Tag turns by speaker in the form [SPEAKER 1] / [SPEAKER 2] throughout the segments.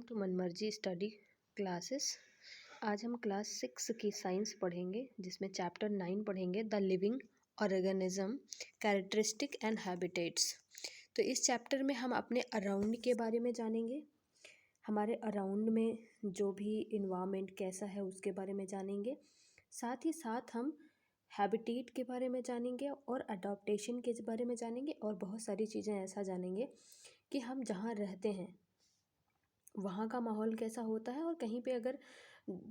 [SPEAKER 1] To मनमर्जी study classes. आज हम class 6 की साइंस पढ़ेंगे, जिसमें चैप्टर 9 पढ़ेंगे, the living organism, characteristic and habitats. तो इस चैप्टर में हम अपने अराउंड के बारे में जानेंगे, हमारे अराउंड में जो भी इन्वायरमेंट कैसा है उसके बारे में जानेंगे। साथ ही साथ हम हैबिटेट के बारे में जानेंगे और अडॉप्टेशन के बारे में जानेंगे, और बहुत सारी चीज़ें ऐसा जानेंगे कि हम जहाँ रहते हैं वहाँ का माहौल कैसा होता है। और कहीं पे अगर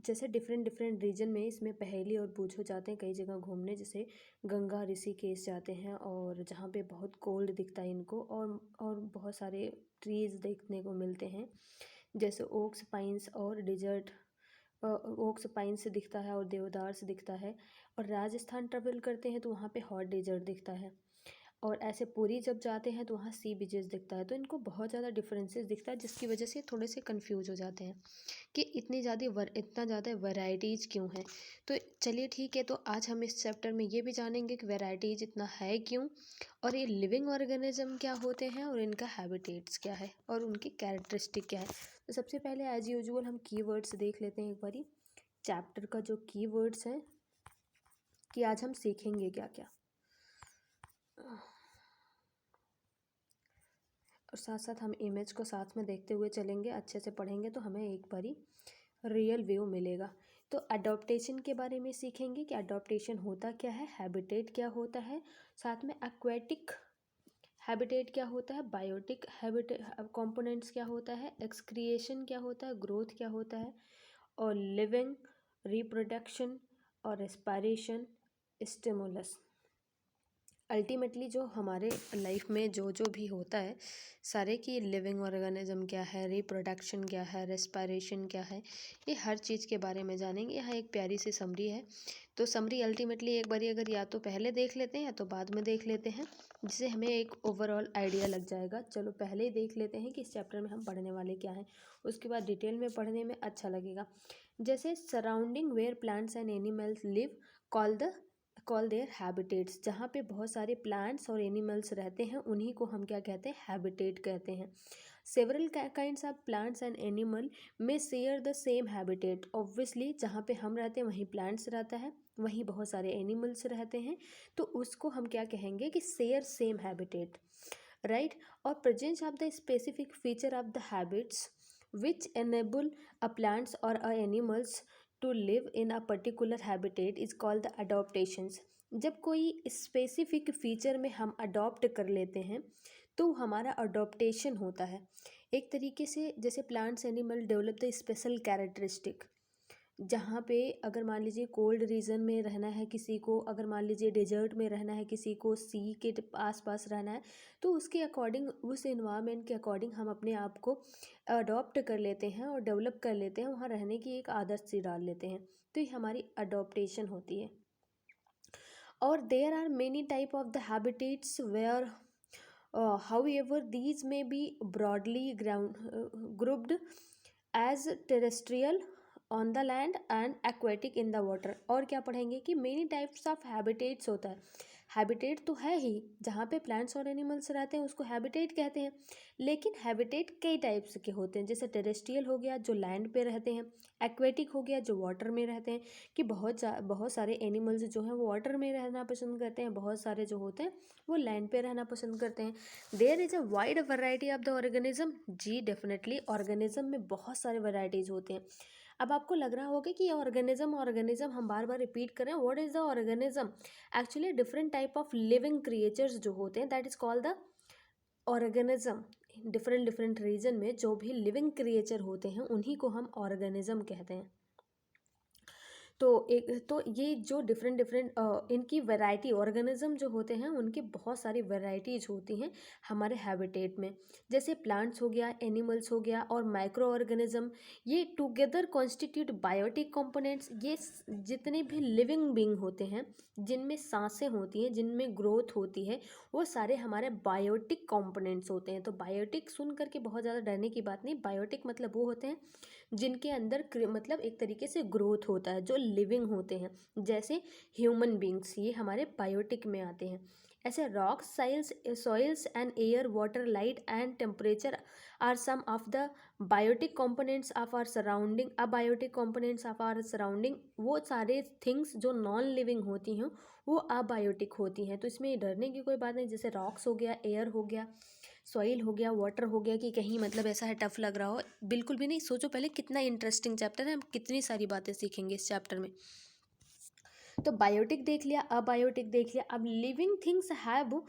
[SPEAKER 1] जैसे डिफरेंट डिफरेंट रीजन में इसमें पहेली और बूझ हो जाते हैं कई जगह घूमने, जैसे गंगा ऋषिकेश जाते हैं और जहाँ पे बहुत कोल्ड दिखता है इनको, और बहुत सारे ट्रीज़ देखने को मिलते हैं, जैसे ओक्स पाइन्स और डिजर्ट। ओक्स पाइन्स दिखता है और देवदार से दिखता है। और राजस्थान ट्रेवल करते हैं तो वहाँ पे हॉट डेजर्ट दिखता है। और ऐसे पुरी जब जाते हैं तो वहाँ सी बीचेस दिखता है। तो इनको बहुत ज़्यादा डिफरेंसेस दिखता है, जिसकी वजह से थोड़े से कंफ्यूज हो जाते हैं कि इतना ज़्यादा वैरायटीज़ क्यों है। तो चलिए ठीक है, तो आज हम इस चैप्टर में ये भी जानेंगे कि वैरायटीज़ इतना है क्यों, और ये लिविंग ऑर्गेनिज्म क्या होते हैं, और इनका हैबिटेट्स क्या है, और उनकी कैरेक्टरिस्टिक क्या है। तो सबसे पहले एज यूजुअल हम कीवर्ड्स देख लेते हैं एक बारी। चैप्टर का जो कीवर्ड्स हैं कि आज हम सीखेंगे क्या क्या, और साथ साथ हम इमेज को साथ में देखते हुए चलेंगे, अच्छे से पढ़ेंगे तो हमें एक बारी रियल व्यू मिलेगा। तो अडॉप्टेशन के बारे में सीखेंगे कि अडॉप्टेशन होता क्या है, हैबिटेट क्या होता है, साथ में एक्वेटिक हैबिटेट क्या होता है, बायोटिक हैबिटेट कंपोनेंट्स क्या होता है, एक्सक्रिएशन क्या होता है, ग्रोथ क्या होता है, और लिविंग, रिप्रोडक्शन और रेस्पायरेशन, स्टिमुलस। अल्टीमेटली जो हमारे लाइफ में जो जो भी होता है सारे की, लिविंग ऑर्गेनिज्म क्या है, रिप्रोडक्शन क्या है, रेस्पायरेशन क्या है, ये हर चीज़ के बारे में जानेंगे। यहाँ एक प्यारी सी समरी है, तो समरी अल्टीमेटली एक बारी अगर या तो पहले देख लेते हैं या तो बाद में देख लेते हैं, जिससे हमें एक ओवरऑल आइडिया लग जाएगा। चलो पहले ही देख लेते हैं कि इस चैप्टर में हम पढ़ने वाले क्या हैं, उसके बाद डिटेल में पढ़ने में अच्छा लगेगा। जैसे surrounding where plants and animals live call their habitats, जहाँ पे बहुत सारे प्लांट्स और एनिमल्स रहते हैं उन्हीं को हम क्या कहते हैं, हैबिटेट कहते हैं। Several kinds of plants and animal may share the same habitat. Obviously जहाँ पे हम रहते हैं वहीं प्लांट्स रहता है, वहीं बहुत सारे एनिमल्स रहते हैं, तो उसको हम क्या कहेंगे कि शेयर सेम हैबिटेट, राइट। और presence of the specific feature of the habits which enable a plants or a animals to live in a particular habitat is called the adaptations। जब कोई स्पेसिफिक फीचर में हम adopt कर लेते हैं तो हमारा अडॉप्टेशन होता है। एक तरीके से जैसे plants animal develop the special characteristic, जहाँ पे अगर मान लीजिए कोल्ड रीजन में रहना है किसी को, अगर मान लीजिए डेजर्ट में रहना है किसी को, सी के आस पास रहना है, तो उसके अकॉर्डिंग, उस इन्वायरमेंट के अकॉर्डिंग हम अपने आप को अडॉप्ट कर लेते हैं और डेवलप कर लेते हैं, वहाँ रहने की एक आदत सी डाल लेते हैं, तो ये हमारी अडॉप्टेशन होती है। और there are many type of the habitats where however these may be broadly grouped as terrestrial on the land and aquatic in the water. और क्या पढ़ेंगे कि मेनी टाइप्स ऑफ हैबिटेट्स होता है। हैबिटेट तो है ही, जहाँ पे प्लांट्स और एनिमल्स रहते हैं उसको हैबिटेट कहते हैं, लेकिन हैबिटेट कई टाइप्स के होते हैं। जैसे टेरेस्ट्रियल हो गया जो लैंड पे रहते हैं, एक्वेटिक हो गया जो वाटर में रहते हैं, कि बहुत सारे एनिमल्स जो हैं वो वाटर में रहना पसंद करते हैं, बहुत सारे जो होते हैं वो लैंड पे रहना पसंद करते हैं। There is a wide variety of the organism. जी डेफिनेटली, ऑर्गेनिज्म में बहुत सारे वैरायटीज़ होते हैं। अब आपको लग रहा होगा कि ये ऑर्गेनिज्म हम बार बार रिपीट कर रहे हैं। What is the organism? Actually different type of living creatures जो होते हैं, that is called the organism. Different different region में जो भी लिविंग क्रिएचर होते हैं उन्हीं को हम ऑर्गेनिज्म कहते हैं। तो ये जो डिफरेंट इनकी वैरायटी, ऑर्गेनिज्म जो होते हैं उनकी बहुत सारी वैरायटीज होती हैं हमारे हैबिटेट में। जैसे प्लांट्स हो गया, एनिमल्स हो गया, और माइक्रो ऑर्गेनिज्म, ये टुगेदर कॉन्स्टिट्यूट बायोटिक कंपोनेंट्स। ये जितने भी लिविंग बीइंग होते हैं, जिनमें सांसें होती हैं, जिनमें ग्रोथ होती है, वो सारे हमारे बायोटिक कंपोनेंट्स होते हैं। तो बायोटिक सुन करके बहुत ज़्यादा डरने की बात नहीं। बायोटिक मतलब वो होते हैं जिनके अंदर मतलब एक तरीके से ग्रोथ होता है, जो लिविंग होते हैं। जैसे ह्यूमन बींग्स, ये हमारे बायोटिक में आते हैं। ऐसे rocks, soils and air, water, light and temperature are some of the biotic components of our surrounding. Abiotic components of our surrounding, वो सारे थिंग्स जो नॉन लिविंग होती हैं वो अबायोटिक होती हैं। तो इसमें डरने की कोई बात नहीं। जैसे रॉक्स हो गया, एयर हो गया, सॉइल हो गया, वाटर हो गया, कि कहीं मतलब ऐसा है टफ लग रहा हो, बिल्कुल भी नहीं। सोचो पहले कितना इंटरेस्टिंग चैप्टर है, हम कितनी सारी बातें सीखेंगे इस चैप्टर में। तो बायोटिक देख लिया, अबायोटिक देख लिया। अब living things have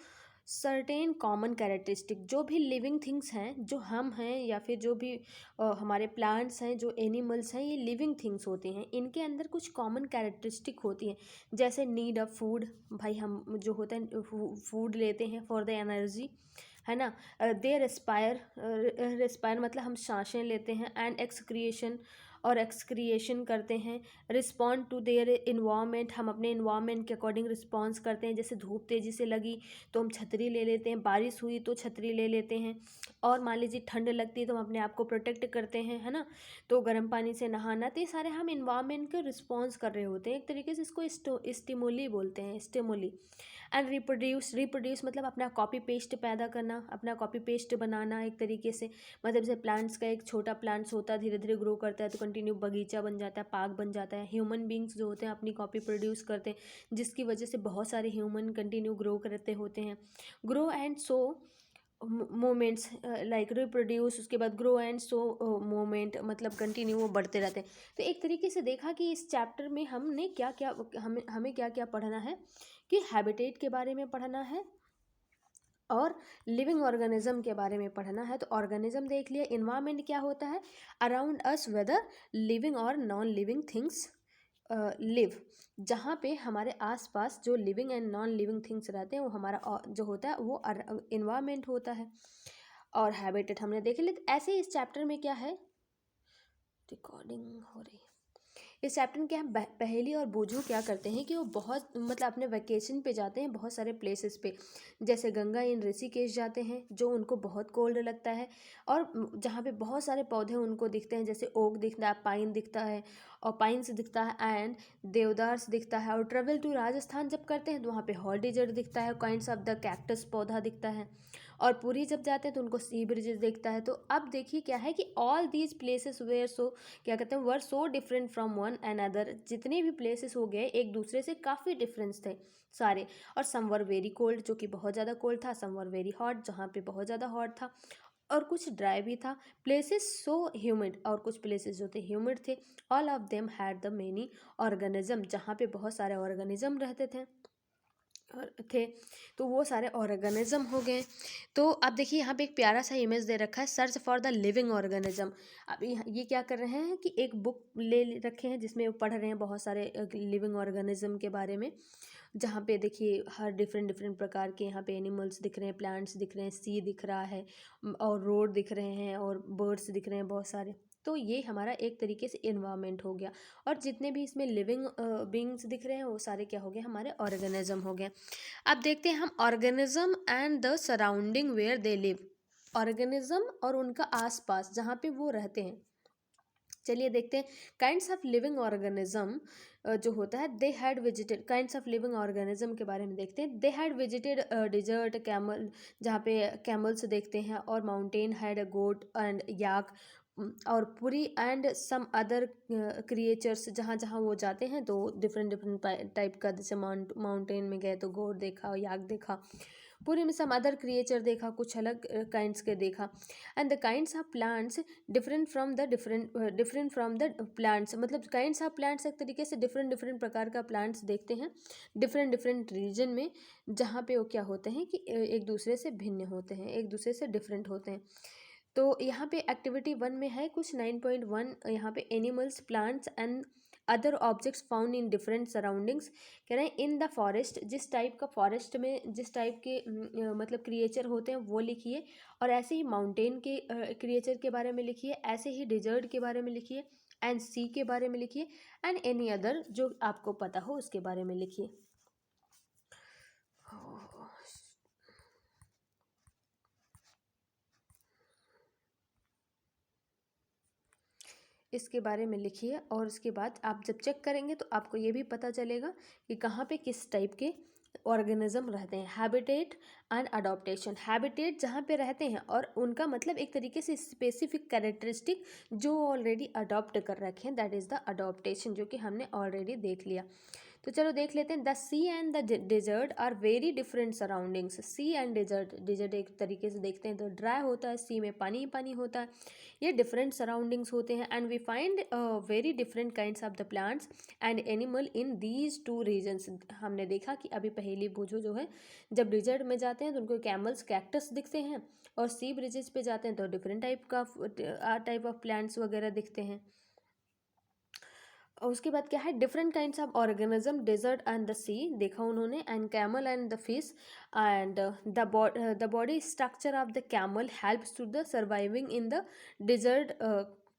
[SPEAKER 1] certain common characteristic. जो भी लिविंग थिंग्स हैं, जो हम हैं या फिर जो भी हमारे प्लांट्स हैं, जो एनिमल्स हैं, ये लिविंग थिंग्स होते हैं। इनके अंदर कुछ कॉमन कैरेक्टरिस्टिक होती हैं। जैसे नीड ऑफ फूड, भाई हम जो होता है फूड लेते हैं फॉर द एनर्जी, है ना। दे रेस्पायर मतलब हम सांसें लेते हैं। एंड एक्सक्रिएशन, और एक्सक्रिएशन करते हैं। रिस्पॉन्ड टू देयर इन्वामेंट, हम अपने इन्वामेंट के अकॉर्डिंग रिस्पॉन्स करते हैं। जैसे धूप तेज़ी से लगी तो हम छतरी ले लेते हैं, बारिश हुई तो छतरी ले लेते हैं। और मान लीजिए ठंड लगती है तो हम अपने आप को प्रोटेक्ट करते हैं, है ना। तो गर्म पानी से नहाना, तो ये सारे हम इन्वामेंट के रिस्पॉन्स कर रहे होते हैं। एक तरीके से इसको स्टिमुली बोलते हैं, स्टिमुली। एंड रिप्रोड्यूस मतलब अपना कॉपी पेस्ट पैदा करना, अपना कॉपी पेस्ट बनाना एक तरीके से। मतलब जैसे प्लांट्स का एक छोटा प्लांट्स होता है, धीरे धीरे ग्रो करता है तो कंटिन्यू बगीचा बन जाता है, पार्क बन जाता है। ह्यूमन बींग्स जो होते हैं अपनी कॉपी प्रोड्यूस करते हैं, जिसकी वजह से बहुत सारे ह्यूमन कंटिन्यू ग्रो करते होते हैं। Grow and so moments like reproduce, उसके बाद ग्रो एंड सो मोमेंट मतलब कंटिन्यू वो बढ़ते रहते हैं। तो एक तरीके से देखा कि इस चैप्टर में हमने क्या क्या हमें क्या क्या पढ़ना है, कि हैबिटेट के बारे में पढ़ना है और लिविंग ऑर्गेनिज्म के बारे में पढ़ना है। तो ऑर्गेनिज्म देख लिया। इन्वायरमेंट क्या होता है, अराउंड अस वेदर लिविंग और नॉन लिविंग थिंग्स लिव। जहाँ पे हमारे आसपास जो living and non living things रहते हैं वो हमारा जो होता है वो इन्वायरमेंट होता है। और हैबिटेट हमने देख लिया। तो ऐसे ही इस चैप्टर में क्या है, रिकॉर्डिंग हो रही है। इस चैप्टर में क्या है, पहेली और बूझो क्या करते हैं कि वो बहुत मतलब अपने वैकेशन पे जाते हैं बहुत सारे प्लेसेस पे। जैसे गंगा इन ऋषिकेश जाते हैं जो उनको बहुत कोल्ड लगता है, और जहाँ पे बहुत सारे पौधे उनको दिखते हैं, जैसे ओक दिखता है, पाइन दिखता है, और पाइन्स दिखता है, एंड देवदार्स दिखता है। और ट्रेवल टू राजस्थान जब करते हैं तो वहाँ पे हॉट डिजर्ट दिखता है, काइंड्स ऑफ द कैक्टस पौधा दिखता है। और पुरी जब जाते हैं तो उनको सी ब्रिजेस दिखता है। तो अब देखिए क्या है कि all these places were so क्या कहते हैं, were so different from one and other. जितने भी प्लेसेस हो गए एक दूसरे से काफ़ी डिफरेंस थे सारे। और सम वर वेरी कोल्ड, जो कि बहुत ज़्यादा कोल्ड था। सम वर वेरी हॉट, जहाँ पे बहुत ज़्यादा हॉट था। और कुछ ड्राई भी था। प्लेसेस सो ह्यूमिड, और कुछ प्लेसेस जो थे ह्यूमिड थे। All of them had the many organism, जहाँ पे बहुत सारे ऑर्गेनिज्म रहते थे। तो वो सारे ऑर्गेनिज्म हो गए। तो अब देखिए यहाँ पे एक प्यारा सा इमेज दे रखा है, search for the living organism. अब ये क्या कर रहे हैं कि एक बुक ले रखे हैं जिसमें वो पढ़ रहे हैं बहुत सारे लिविंग ऑर्गेनिज्म के बारे में। जहाँ पे देखिए हर डिफरेंट डिफरेंट प्रकार के यहाँ पे एनिमल्स दिख रहे हैं, प्लांट्स दिख रहे हैं, सी दिख रहा है, और रोड दिख रहे हैं, और बर्ड्स दिख रहे हैं बहुत सारे। तो ये हमारा एक तरीके से इन्वायरमेंट हो गया। और जितने भी इसमें लिविंग बींग्स दिख रहे हैं वो सारे क्या हो गए, हमारे ऑर्गेनिज्म हो गए। अब देखते हैं हम organism and the surrounding where they live. Organism और उनका आसपास जहाँ पे वो रहते हैं। चलिए देखते हैं काइंड्स ऑफ लिविंग ऑर्गेनिज्म जो होता है। They had visited, kinds of living organism के बारे में देखते हैं। They had visited desert, camel, जहाँ पे कैमल्स देखते हैं, और mountain had a goat and yak, और पुरी एंड सम अदर क्रिएचर्स। जहाँ जहाँ वो जाते हैं तो डिफरेंट डिफरेंट टाइप का, जैसे माउंटेन में गए तो गोट देखा, याक देखा। पूरे में सम अदर क्रिएचर देखा, कुछ अलग काइंड्स के देखा। And the kinds of plants different from the plants, मतलब काइंड्स ऑफ प्लांट्स एक तरीके से डिफरेंट डिफरेंट प्रकार का प्लांट्स देखते हैं डिफरेंट डिफरेंट रीजन में। जहाँ पे वो क्या होते हैं कि एक दूसरे से भिन्न होते हैं, एक दूसरे से डिफरेंट होते हैं। तो यहाँ पे एक्टिविटी 1 में है कुछ 9.1, यहाँ पे animals, plants and other objects found in different surroundings. कह रहे हैं इन द फॉरेस्ट, जिस टाइप का फॉरेस्ट में जिस टाइप के मतलब क्रिएचर होते हैं वो लिखिए। और ऐसे ही माउंटेन के क्रिएचर के बारे में लिखिए, ऐसे ही डिजर्ट के बारे में लिखिए, एंड सी के बारे में लिखिए, एंड एनी अदर जो आपको पता हो उसके बारे में लिखिए। इसके बारे में लिखिए, और उसके बाद आप जब चेक करेंगे तो आपको ये भी पता चलेगा कि कहाँ पे किस टाइप के ऑर्गेनिज्म रहते हैं। हैबिटेट एंड अडॉप्टेशन, हैबिटेट जहाँ पे रहते हैं और उनका मतलब एक तरीके से स्पेसिफिक कैरेक्टरिस्टिक जो ऑलरेडी अडॉप्ट कर रखे हैं, दैट इज़ द अडॉप्टेशन, जो कि हमने ऑलरेडी देख लिया। तो चलो देख लेते हैं। The sea and the desert are very different surroundings. Sea and desert, desert एक तरीके से देखते हैं तो ड्राई होता है, सी में पानी ही पानी होता है, ये डिफरेंट सराउंडिंग्स होते हैं। And we find very different kinds of the plants and animal in these two regions. हमने देखा कि अभी पहली बूझो जो है, जब डिजर्ट में जाते हैं तो उनको कैमल्स, कैक्टस दिखते हैं, और सी ब्रिजेस पे जाते हैं तो डिफरेंट टाइप ऑफ प्लांट्स वगैरह दिखते हैं। और उसके बाद क्या है, different kinds of organism, desert and the sea देखा उन्होंने, and camel and the fish, and the body structure of the camel helps to the surviving in the desert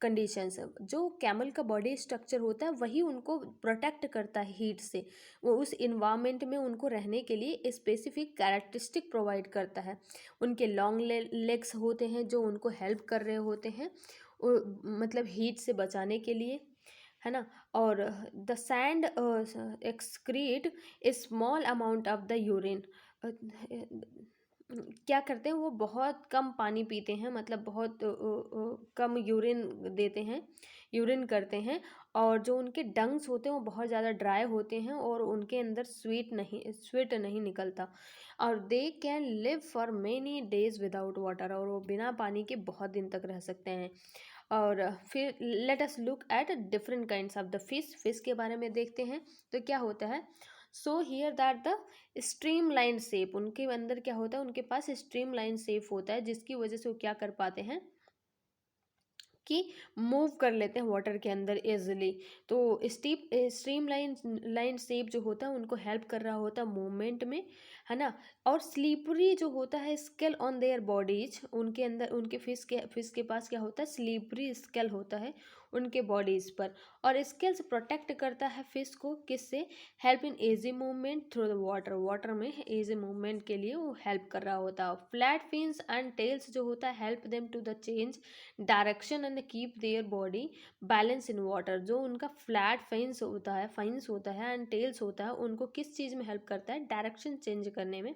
[SPEAKER 1] conditions. जो कैमल का बॉडी स्ट्रक्चर होता है वही उनको protect करता है हीट से, वो उस इन्वायरमेंट में उनको रहने के लिए स्पेसिफिक कैरेक्टरिस्टिक प्रोवाइड करता है। उनके लॉन्ग लेग्स होते हैं जो उनको हेल्प कर रहे होते हैं मतलब हीट से बचाने के लिए, है ना। और the sand excrete A small amount of the urine, क्या करते हैं वो बहुत कम पानी पीते हैं, मतलब बहुत कम यूरिन देते हैं, यूरिन करते हैं। और जो उनके डंग्स होते हैं वो बहुत ज़्यादा ड्राई होते हैं और उनके अंदर स्वीट नहीं निकलता। और they can live for many days without water, और वो बिना पानी के बहुत दिन तक रह सकते हैं। और फिर let us look at different kinds of the fish के बारे में देखते हैं। तो क्या होता है, so here that the stream line shape, उनके अंदर क्या होता है, उनके पास स्ट्रीम लाइन शेप होता है, जिसकी वजह से वो क्या कर पाते हैं कि मूव कर लेते हैं वाटर के अंदर इजिली। तो स्ट्रीम लाइन शेप जो होता है उनको हेल्प कर रहा होता है मूवमेंट में, है ना। और स्लीपरी जो होता है स्केल ऑन देयर बॉडीज, उनके अंदर उनके फिश के पास क्या होता है, स्लीपरी स्केल होता है उनके बॉडीज पर। और स्केल्स प्रोटेक्ट करता है फिश को, किससे, help in easy movement through the water, water में इजी मूवमेंट के लिए वो हेल्प कर रहा होता है। फ्लैट फिन्स एंड टेल्स जो होता है help them to the change direction and keep their body balance in water. जो उनका फ्लैट फाइन्स होता है एंड टेल्स होता है, उनको किस चीज़ में हेल्प करता है, डायरेक्शन चेंज करने में,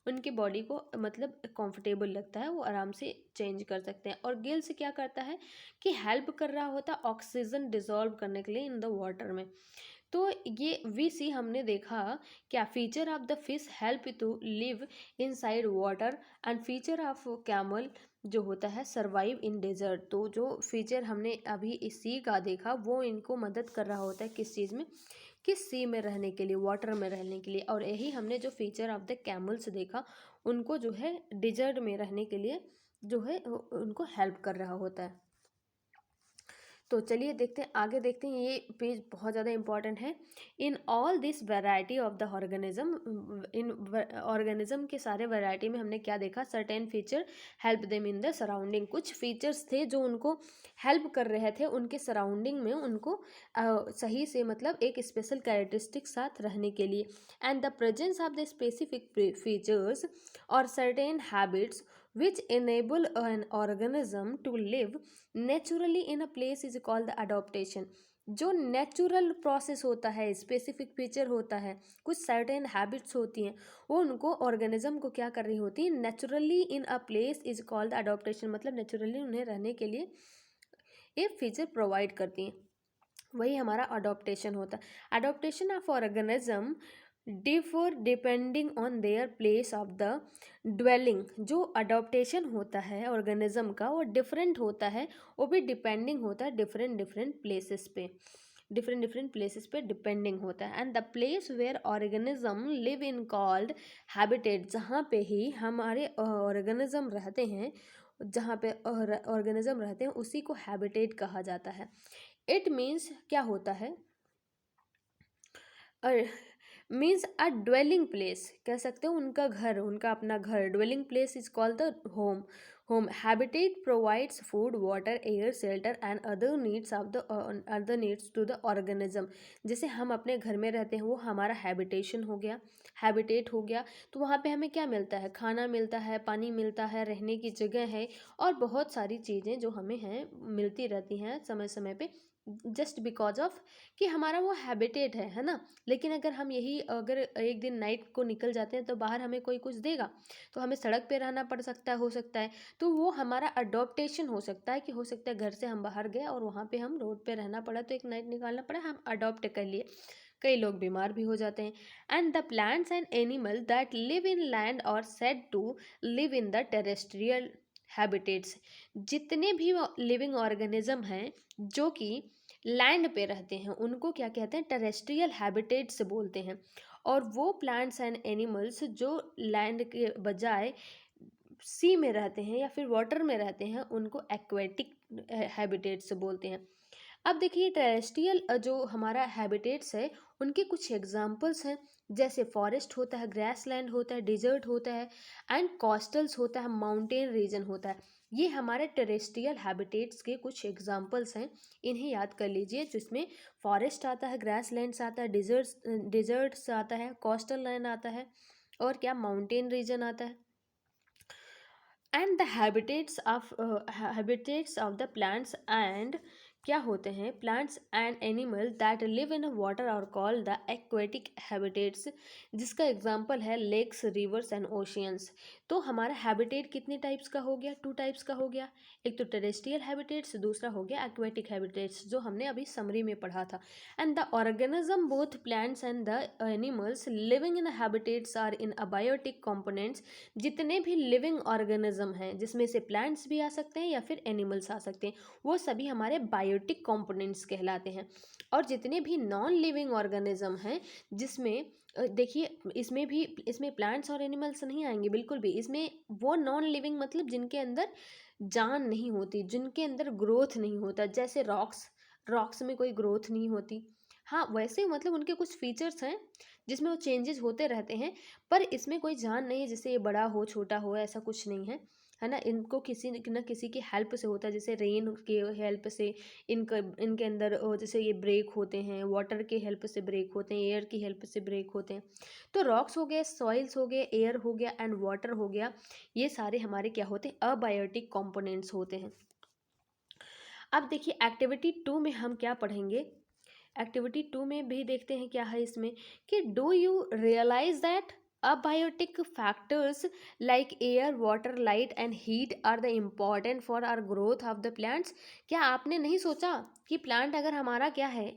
[SPEAKER 1] उनकी बॉडी को मतलब कंफर्टेबल लगता है, वो आराम से चेंज कर सकते हैं। और गिल्स क्या करता है कि हेल्प कर रहा होता है ऑक्सीजन डिजॉल्व करने के लिए इन द वाटर में। तो ये वी सी हमने देखा क्या, feature of the fish help to live in side water, and feature of camel जो होता है सर्वाइव इन डेजर्ट। तो जो फीचर हमने अभी इस सी का देखा वो इनको मदद कर रहा होता है किस चीज़ में, किस सी में रहने के लिए, वाटर में रहने के लिए। और यही हमने जो फीचर ऑफ द कैमल्स देखा, उनको जो है डेजर्ट में रहने के लिए जो है उनको हेल्प कर रहा होता है। तो चलिए देखते हैं, आगे देखते हैं, ये पेज बहुत ज़्यादा इंपॉर्टेंट है। In all this variety of the organism, in organism के सारे वैरायटी में हमने क्या देखा, certain feature help them in the surrounding, कुछ फीचर्स थे जो उनको हेल्प कर रहे थे उनके सराउंडिंग में, उनको सही से मतलब एक स्पेशल कैरेक्टरिस्टिक साथ रहने के लिए। And the presence of the specific features और certain habits which enable an organism to live naturally in a place is called the adaptation। जो नेचुरल प्रोसेस होता है, स्पेसिफिक फीचर होता है, कुछ सर्टेन हैबिट्स होती हैं, वो उनको ऑर्गेनिज्म को क्या कर रही होती है, naturally in a place is called adaptation, मतलब नेचुरली उन्हें रहने के लिए एक फीचर प्रोवाइड करती हैं, वही हमारा अडॉप्टेशन होता है। Adaptation of organism differ depending on their place of the dwelling. जो अडॉप्टेशन होता है ऑर्गेनिज्म का वो डिफरेंट होता है, वो भी डिपेंडिंग होता है डिफरेंट प्लेसेस पे डिपेंडिंग होता है। And the place where organism live in called habitat, जहाँ पे ही हमारे ऑर्गेनिज्म रहते हैं, जहाँ पे ऑर्गेनिज्म रहते हैं उसी को हैबिटेट कहा जाता है। इट मीन्स क्या होता है, मीन्स अ ड्वेलिंग प्लेस, कह सकते हो उनका घर, उनका अपना घर। Dwelling place is called the home habitat provides food water air shelter and other needs to the organism. जैसे हम अपने घर में रहते हैं वो हमारा हैबिटेट हो गया। तो वहाँ पे हमें क्या मिलता है, खाना मिलता है, पानी मिलता है, रहने की जगह है, और बहुत सारी चीज़ें जो हमें हैं मिलती रहती हैं समय समय पे जस्ट बिकॉज ऑफ कि हमारा वो हैबिटेट है ना। लेकिन अगर हम यही अगर एक दिन नाइट को निकल जाते हैं तो बाहर हमें कोई कुछ देगा, तो हमें सड़क पे रहना पड़ सकता है, हो सकता है। तो वो हमारा अडॉप्टेशन हो सकता है कि हो सकता है घर से हम बाहर गए और वहाँ पे हम रोड पे रहना पड़ा, तो एक नाइट निकालना पड़ा, हम अडॉप्ट कर लिए। कई लोग बीमार भी हो जाते हैं। And the plants and animal that live in land और said to live in the terrestrial habitats, जितने भी लिविंग ऑर्गेनिज्म हैं जो कि लैंड पे रहते हैं उनको क्या कहते हैं, टेरेस्ट्रियल हैबिटेट्स बोलते हैं। और वो प्लांट्स एंड एनिमल्स जो लैंड के बजाय सी में रहते हैं या फिर वाटर में रहते हैं उनको एक्वेटिक हैबिटेट्स बोलते हैं। अब देखिए टेरेस्ट्रियल जो हमारा हैबिटेट्स है उनके कुछ एग्जांपल्स हैं, जैसे फॉरेस्ट होता है, ग्रासलैंड होता है, डिजर्ट होता है एंड कोस्टल्स होता है, माउंटेन रीजन होता है। ये हमारे टेरेस्ट्रियल हैबिटेट्स के कुछ एग्जांपल्स हैं, इन्हें याद कर लीजिए, जिसमें फॉरेस्ट आता है, ग्रासलैंड्स आता है, डिजर्ट्स आता है, कोस्टल लैंड आता है और क्या माउंटेन रीजन आता है। And the habitats of the plants and क्या होते हैं, plants and animal that live in water और कॉल्ड द एक्वेटिक हैबिटेट्स, जिसका एग्जांपल है लेक्स, रिवर्स एंड ओशियंस। तो हमारा हैबिटेट कितने टाइप्स का हो गया, 2 टाइप्स का हो गया, एक तो टेरेस्ट्रियल हैबिटेट्स, दूसरा हो गया एक्वेटिक हैबिटेट्स जो हमने अभी समरी में पढ़ा था। And the organism both plants and the animals living in habitats are in abiotic components, जितने भी लिविंग ऑर्गेनिज्म हैं जिसमें से प्लांट्स भी आ सकते हैं या फिर एनिमल्स आ सकते हैं, वो सभी हमारे बायोटिक कंपोनेंट्स कहलाते हैं। और जितने भी नॉन लिविंग ऑर्गेनिज्म हैं जिसमें देखिए इसमें प्लांट्स और एनिमल्स नहीं आएंगे बिल्कुल भी, इसमें वो नॉन लिविंग मतलब जिनके अंदर जान नहीं होती, जिनके अंदर ग्रोथ नहीं होता, जैसे रॉक्स में कोई ग्रोथ नहीं होती। हाँ वैसे मतलब उनके कुछ फीचर्स हैं जिसमें वो चेंजेस होते रहते हैं, पर इसमें कोई जान नहीं है, जैसे ये बड़ा हो छोटा हो ऐसा कुछ नहीं है ना। इनको किसी न किसी की हेल्प से होता है, जैसे रेन के हेल्प से इनके अंदर जैसे ये ब्रेक होते हैं, वाटर के हेल्प से ब्रेक होते हैं, एयर की हेल्प से ब्रेक होते हैं। तो रॉक्स हो गए, सॉइल्स हो गए, एयर हो गया एंड वाटर हो गया, ये सारे हमारे क्या होते हैं, अबायोटिक कंपोनेंट्स होते हैं। अब देखिए एक्टिविटी 2 में हम क्या पढ़ेंगे, एक्टिविटी 2 में भी देखते हैं क्या है इसमें, कि do you realise that abiotic factors like air, water, light and heat are the important for our growth of the plants। क्या आपने नहीं सोचा कि प्लांट अगर हमारा क्या है,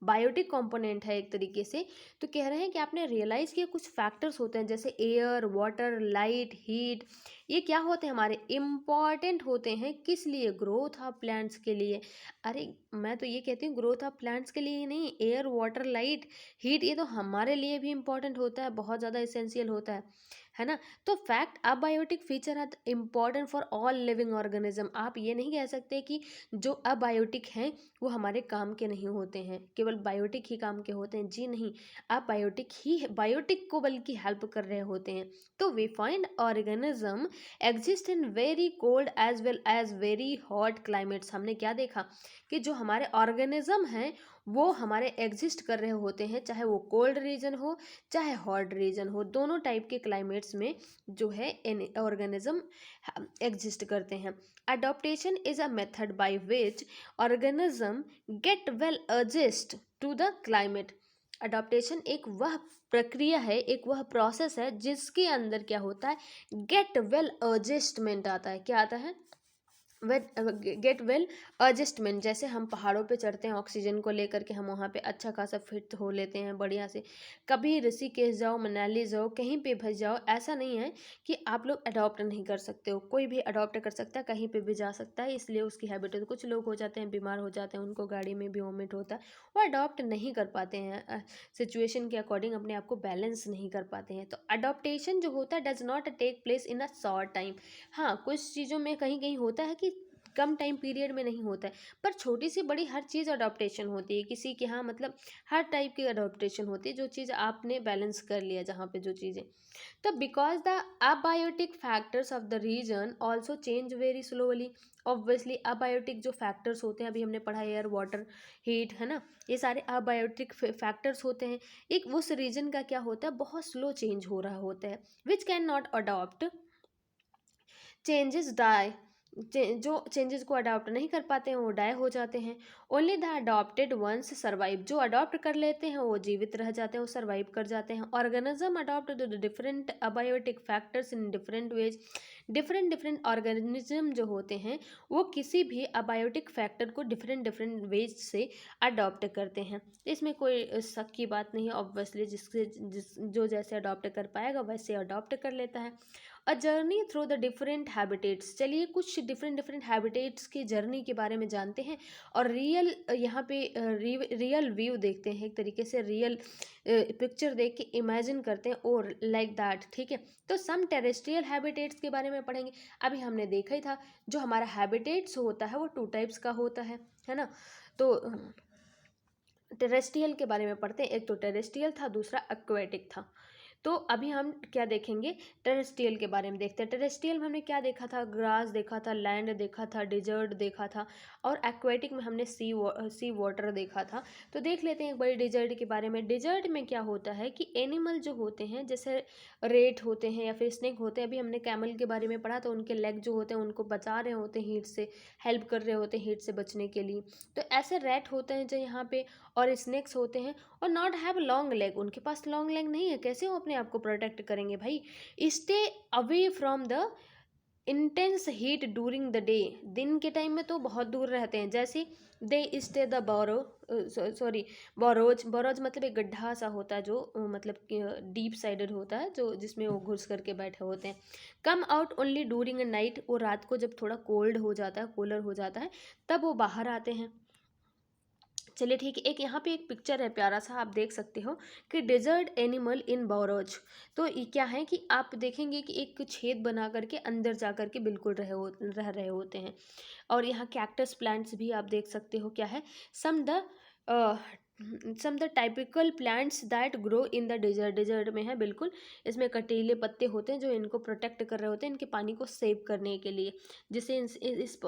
[SPEAKER 1] बायोटिक कंपोनेंट है एक तरीके से, तो कह रहे हैं कि आपने रियलाइज किया कुछ फैक्टर्स होते हैं जैसे एयर, वाटर, लाइट, हीट, ये क्या होते हैं, हमारे इम्पॉर्टेंट होते हैं किस लिए, ग्रोथ ऑफ प्लांट्स के लिए। अरे मैं तो ये कहती हूँ ग्रोथ ऑफ प्लांट्स के लिए ही नहीं, एयर, वाटर, लाइट, हीट ये तो हमारे लिए भी इम्पॉर्टेंट होता है, बहुत ज़्यादा इसेंशियल होता है ना। तो fact abiotic feature are important for all living organism. आप ये नहीं कह सकते कि जो अबायोटिक हैं वो हमारे काम के नहीं होते हैं, केवल बायोटिक ही काम के होते हैं, जी नहीं, आप बायोटिक को बल्कि हेल्प कर रहे होते हैं। तो we find organism exist in very cold as well as very hot climates. हमने क्या देखा कि जो हमारे ऑर्गेनिज्म हैं वो हमारे एग्जिस्ट कर रहे होते हैं, चाहे वो कोल्ड रीजन हो चाहे हॉट रीजन हो, दोनों टाइप के क्लाइमेट्स में जो है ऑर्गेनिज्म एग्जिस्ट करते हैं। Adaptation is a method by which organism get well adjust to the climate. Adaptation एक वह प्रक्रिया है, एक वह प्रोसेस है जिसके अंदर क्या होता है, गेट वेल एडजस्टमेंट आता है। क्या आता है, गेट वेल एडजस्टमेंट। जैसे हम पहाड़ों पे चढ़ते हैं ऑक्सीजन को लेकर के, हम वहाँ पे अच्छा खासा फिट हो लेते हैं बढ़िया से। कभी ऋषिकेश जाओ, मनाली जाओ, कहीं पे भी जाओ, ऐसा नहीं है कि आप लोग अडॉप्ट नहीं कर सकते हो, कोई भी अडॉप्ट कर सकता है, कहीं पे भी जा सकता है, इसलिए उसकी हैबिट। कुछ लोग हो जाते हैं बीमार हो जाते हैं, उनको गाड़ी में भी वोमिट होता है, वो अडॉप्ट नहीं कर पाते हैं, सिचुएशन के अकॉर्डिंग अपने आप को बैलेंस नहीं कर पाते हैं। तो अडॉप्टेशन जो होता है does not take place in a short time. हाँ कुछ चीज़ों में कहीं कहीं होता है कि कम टाइम पीरियड में नहीं होता है, पर छोटी सी बड़ी हर चीज़ अडॉप्टेशन होती है किसी के यहाँ, मतलब हर टाइप की अडॉप्टेशन होती है, जो चीज़ आपने बैलेंस कर लिया जहाँ पे जो चीज़ें। तो because the abiotic factors of the region also change very slowly. Obviously abiotic जो फैक्टर्स होते हैं, अभी हमने पढ़ा एयर, वाटर, हीट, है ना, ये सारे अबायोटिक फैक्टर्स होते हैं। एक उस रीजन का क्या होता है, बहुत स्लो चेंज हो रहा होता है, which can not adopt changes die जो चेंजेस को अडॉप्ट नहीं कर पाते हैं वो डाई हो जाते हैं। Only the adopted ones survive, जो अडॉप्ट कर लेते हैं वो जीवित रह जाते हैं, वो सर्वाइव कर जाते हैं। Organism adopt the different abiotic factors in different ways, different different organism जो होते हैं वो किसी भी अबायोटिक फैक्टर को डिफरेंट डिफरेंट वेज से अडॉप्ट करते हैं। इसमें कोई शक की बात नहीं है, ऑब्वियसली जो जैसे अडॉप्ट कर पाएगा वैसे अडॉप्ट कर लेता है। A journey through the different habitats, चलिए कुछ डिफरेंट डिफरेंट हैबिटेट्स की जर्नी के बारे में जानते हैं और रियल यहाँ पे रियल व्यू देखते हैं, एक तरीके से रियल पिक्चर देख के इमेजिन करते हैं और लाइक दैट, ठीक है। तो सम टेरेस्ट्रियल हैबिटेट्स के बारे में पढ़ेंगे। अभी हमने देखा ही था जो हमारा हैबिटेट्स होता है वो 2 टाइप्स का होता है ना। तो टेरेस्ट्रियल के बारे में पढ़ते हैं, एक तो टेरेस्ट्रियल था, दूसरा एक्वेटिक था। तो अभी हम क्या देखेंगे, टेरेस्ट्रियल के बारे में देखते हैं। टेरेस्ट्रियल में हमने क्या देखा था, ग्रास देखा था, लैंड देखा था, डिजर्ट देखा था, और एक्वेटिक में हमने सी वाटर देखा था। तो देख लेते हैं एक बार डिजर्ट के बारे में। डिजर्ट में क्या होता है कि एनिमल जो होते हैं जैसे रेट होते हैं या फिर स्नेक होते हैं, अभी हमने कैमल के बारे में पढ़ा तो उनके लेग जो होते हैं उनको बचा रहे होते हैं हीट से, हेल्प कर रहे होते हैं हीट से बचने के लिए। तो ऐसे रैट होते हैं जो यहाँ पे, और स्नेक्स होते हैं और नॉट हैव लॉन्ग लेग, उनके पास लॉन्ग लेग नहीं है, कैसे वो अपने आप को प्रोटेक्ट करेंगे भाई। Stay away from the intense heat during the day, दिन के टाइम में तो बहुत दूर रहते हैं। जैसे they stay the borrows, borrows मतलब एक गड्ढा सा होता है जो मतलब डीप साइडेड होता है, जो जिसमें वो घुस करके बैठे होते हैं। Come out only during a night, वो रात को जब थोड़ा कोल्ड हो जाता है, कूलर हो जाता है, तब वो बाहर आते हैं। चलिए ठीक है, एक यहाँ पे एक पिक्चर है प्यारा सा, आप देख सकते हो कि डेजर्ट एनिमल इन बोरोज। तो ये क्या है कि आप देखेंगे कि एक छेद बना करके अंदर जा करके बिल्कुल रह रहे होते हैं। और यहाँ कैक्टस प्लांट्स भी आप देख सकते हो, क्या है, some the some the typical plants that grow in the desert, desert में है बिल्कुल। इसमें कटीले पत्ते होते हैं जो इनको प्रोटेक्ट कर रहे होते हैं, इनके पानी को सेव करने के लिए, जिससे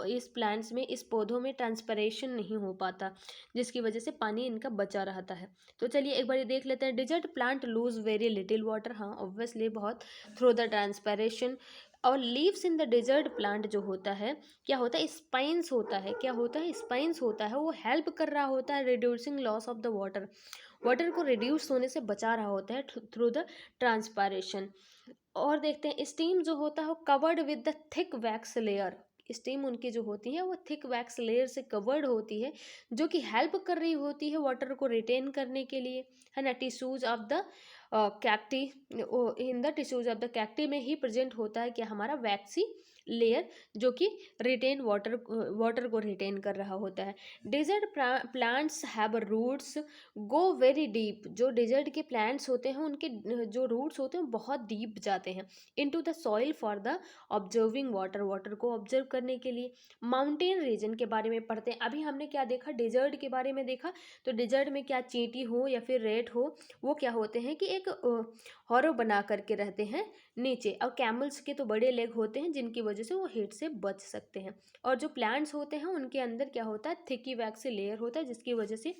[SPEAKER 1] इस प्लांट्स में, इस पौधों में ट्रांसपरेशन नहीं हो पाता, जिसकी वजह से पानी इनका बचा रहता है। तो चलिए एक बार ये देख लेते हैं। Desert plant lose very little water, हाँ ऑब्वियसली बहुत, थ्रू द ट्रांसपरेशन। और leaves in the desert plant जो होता है, क्या होता है, स्पाइंस होता है, क्या होता है, स्पाइंस होता है, वो हेल्प कर रहा होता है reducing loss of the water, water को रिड्यूस होने से बचा रहा होता है थ्रू द ट्रांसपायरेशन। और देखते हैं स्टीम जो होता है वो covered with the thick wax layer, steam उनकी जो होती है वो थिक वैक्स लेयर से कवर्ड होती है, जो कि हेल्प कर रही होती है वाटर को रिटेन करने के लिए, है ना। Tissues of the cacti, in the tissues of the cacti में ही प्रेजेंट होता है कि हमारा वैक्सी लेयर, जो कि रिटेन वाटर को रिटेन कर रहा होता है। Desert plants have roots go very deep, जो डेजर्ट के प्लांट्स होते हैं उनके जो रूट्स होते हैं बहुत डीप जाते हैं into the soil for the observing water, water को ऑब्जर्व करने के लिए। माउंटेन रीजन के बारे में पढ़ते हैं। अभी हमने क्या देखा, डेजर्ट के बारे में देखा। तो डेजर्ट में क्या चींटी हो या फिर रेट हो, वो क्या होते हैं कि एक हॉरो बना करके रहते हैं नीचे, और कैमल्स के तो बड़े लेग होते हैं जिनकी वजह से वो हीट से बच सकते हैं। और जो प्लांट्स होते हैं उनके अंदर क्या होता है, थिकी वैक्सी लेयर होता है, जिसकी वजह से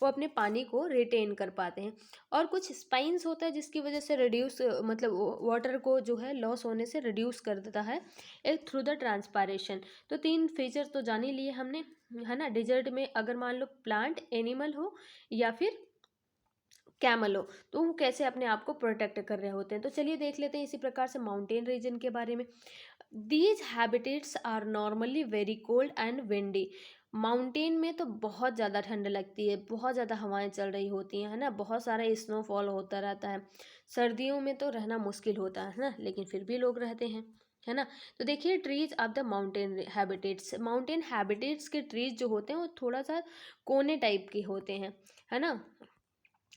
[SPEAKER 1] वो अपने पानी को रिटेन कर पाते हैं। और कुछ स्पाइंस होता है जिसकी वजह से रिड्यूस, मतलब वाटर को जो है लॉस होने से रिड्यूस कर देता है एक थ्रू द ट्रांसपायरेशन। तो 3 फीचर तो जान ही लिए हमने, है ना। डिजर्ट में अगर मान लो प्लांट एनिमल हो या फिर कैमल हो, तो वो कैसे अपने आप को प्रोटेक्ट कर रहे होते हैं। तो चलिए देख लेते हैं इसी प्रकार से माउंटेन रीजन के बारे में। These habitats are normally very cold and windy, mountain में तो बहुत ज़्यादा ठंड लगती है, बहुत ज़्यादा हवाएं चल रही होती हैं, है ना, बहुत सारा स्नोफॉल होता रहता है। सर्दियों में तो रहना मुश्किल होता है ना, लेकिन फिर भी लोग रहते हैं, है ना। तो देखिए trees of the mountain habitats, mountain habitats के ट्रीज जो होते हैं वो थोड़ा सा कोने टाइप के होते हैं, है ना।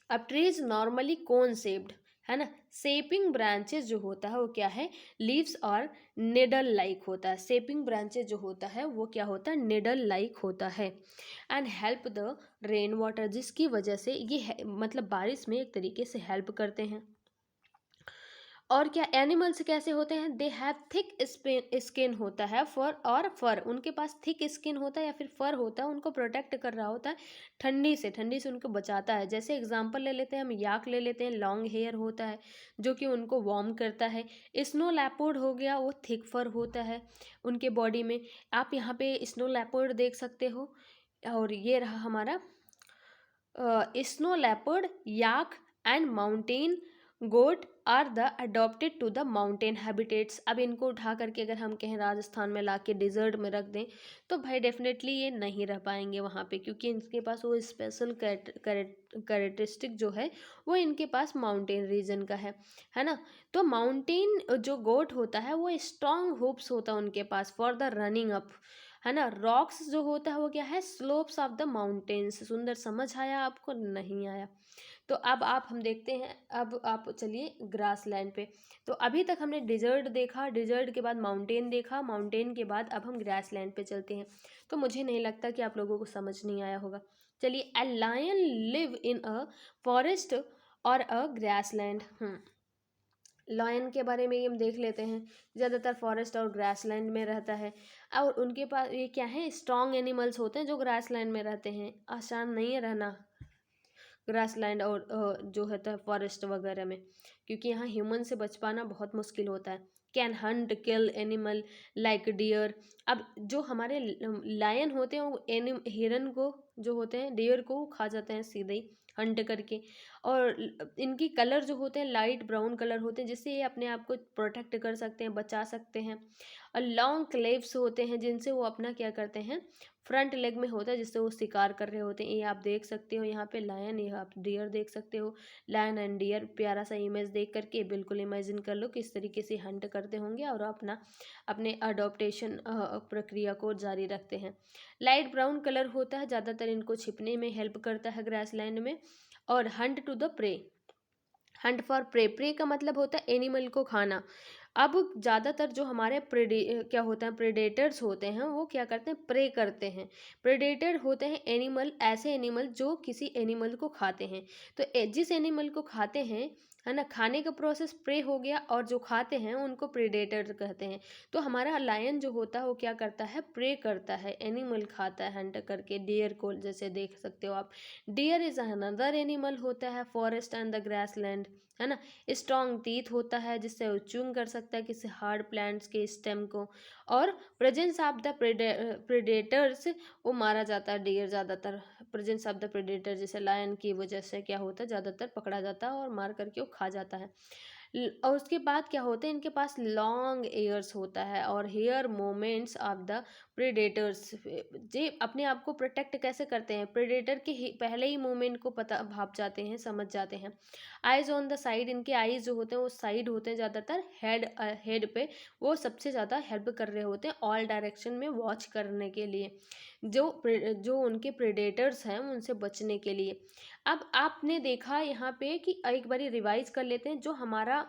[SPEAKER 1] अब ट्रीज नॉर्मली कोन शेप्ड, है ना। सेपिंग ब्रांचेस जो होता है वो क्या है, लीव्स और निडल लाइक होता है। सेपिंग ब्रांचेस जो होता है वो क्या होता है, निडल लाइक होता है। And help the rain water, जिसकी वजह से ये मतलब बारिश में एक तरीके से हेल्प करते हैं। और क्या एनिमल्स कैसे होते हैं, दे हैव थिक स्किन होता है, फर और फर उनके पास थिक स्किन होता है या फिर फर होता है, उनको प्रोटेक्ट कर रहा होता है ठंडी से उनको बचाता है। जैसे एग्जांपल ले लेते हैं हम, याक ले लेते हैं, लॉन्ग हेयर होता है जो कि उनको वार्म करता है। स्नो लेपर्ड हो गया, वो थिक फर होता है उनके बॉडी में। आप यहाँ पे स्नो लेपर्ड देख सकते हो। और ये रहा हमारा snow leopard, yak and mountain goat are the adopted to the mountain habitats. अब इनको उठा करके अगर हम कहें राजस्थान में ला के डिजर्ट में रख दें तो भाई डेफिनेटली ये नहीं रह पाएंगे वहाँ पे, क्योंकि इनके पास वो स्पेशल कैरेक्टरिस्टिक जो है वो इनके पास माउंटेन रीजन का है ना। तो माउंटेन जो गोट होता है वो स्ट्रॉन्ग होप्स होता है उनके पास फॉर द रनिंग अप, है ना। रॉक्स जो होता है वो क्या है, स्लोप्स ऑफ द माउंटेन्स। सुंदर, समझ आया आपको, नहीं आया तो अब आप हम देखते हैं। अब आप चलिए ग्रास लैंड पे। तो अभी तक हमने डिजर्ट देखा, डिजर्ट के बाद माउंटेन देखा, माउंटेन के बाद अब हम ग्रास लैंड पे चलते हैं। तो मुझे नहीं लगता कि आप लोगों को समझ नहीं आया होगा। चलिए, a lion live in a forest और अ ग्रास लैंड। लायन के बारे में ही हम देख लेते हैं। ज़्यादातर फॉरेस्ट और ग्रासलैंड में रहता है और उनके पास ये क्या है, स्ट्रॉन्ग एनिमल्स होते हैं जो ग्रासलैंड में रहते हैं। आसान नहीं है रहना ग्रासलैंड और जो होता है फॉरेस्ट वगैरह में, क्योंकि यहाँ ह्यूमन से बच पाना बहुत मुश्किल होता है। Can hunt kill animal like deer. अब जो हमारे लायन होते हैं वो हिरन को, जो होते हैं डियर को, खा जाते हैं सीधे ही हंट करके। और इनकी कलर जो होते हैं लाइट ब्राउन कलर होते हैं, जिससे ये अपने आप को प्रोटेक्ट कर सकते हैं, बचा सकते हैं। और लॉन्ग क्लेव्स होते हैं जिनसे वो अपना क्या करते हैं, फ्रंट लेग में होता है जिससे वो शिकार कर रहे होते हैं। ये आप देख सकते हो यहाँ पे लायन, ये आप डियर देख सकते हो। लायन एंड डियर, प्यारा सा इमेज देख करके बिल्कुल इमेजिन कर लो किस तरीके से हंट करते होंगे और अपना अपने अडॉप्टेशन प्रक्रिया को जारी रखते हैं। लाइट ब्राउन कलर होता है, ज़्यादातर इनको छिपने में हेल्प करता है ग्रासलैंड में। और hunt to the prey, hunt for prey, prey का मतलब होता है एनिमल को खाना। अब ज़्यादातर जो हमारे क्या होता है, प्रेडेटर्स होते हैं, वो क्या करते हैं, प्रे करते हैं। प्रेडेटर होते हैं एनिमल, ऐसे एनिमल जो किसी एनिमल को खाते हैं। तो जिस एनिमल को खाते हैं, है ना, खाने का प्रोसेस प्रे हो गया, और जो खाते हैं उनको प्रेडेटर कहते हैं। तो हमारा लायन जो होता है वो क्या करता है, प्रे करता है, एनिमल खाता है हंट करके। डियर को जैसे देख सकते हो आप, डियर इज अनदर एनिमल होता है forest and the grass land, है ना। स्ट्रॉन्ग टीथ होता है जिससे वो च्यूइंग कर सकता है किसी हार्ड प्लांट्स के स्टेम को। और प्रेजेंस ऑफ द प्रेडेटर्स, वो मारा जाता है डियर ज़्यादातर। प्रेजेंस ऑफ द प्रेडेटर जैसे लायन की वजह से क्या होता है, ज़्यादातर पकड़ा जाता है और मार करके वो खा जाता है। और उसके बाद क्या होता है, इनके पास लॉन्ग एयर्स होता है और hear movements of the predators. जे अपने आप को प्रोटेक्ट कैसे करते हैं, प्रेडेटर के पहले ही मूवमेंट को पता भाप जाते हैं, समझ जाते हैं। आइज ऑन द साइड, इनके आइज जो होते हैं वो साइड होते हैं ज़्यादातर, हेड पे वो सबसे ज़्यादा हेल्प कर रहे होते हैं ऑल डायरेक्शन में वॉच करने के लिए, जो उनके प्रेडेटर्स हैं उनसे बचने के लिए। अब आपने देखा यहाँ पे कि एक बारी रिवाइज कर लेते हैं। जो हमारा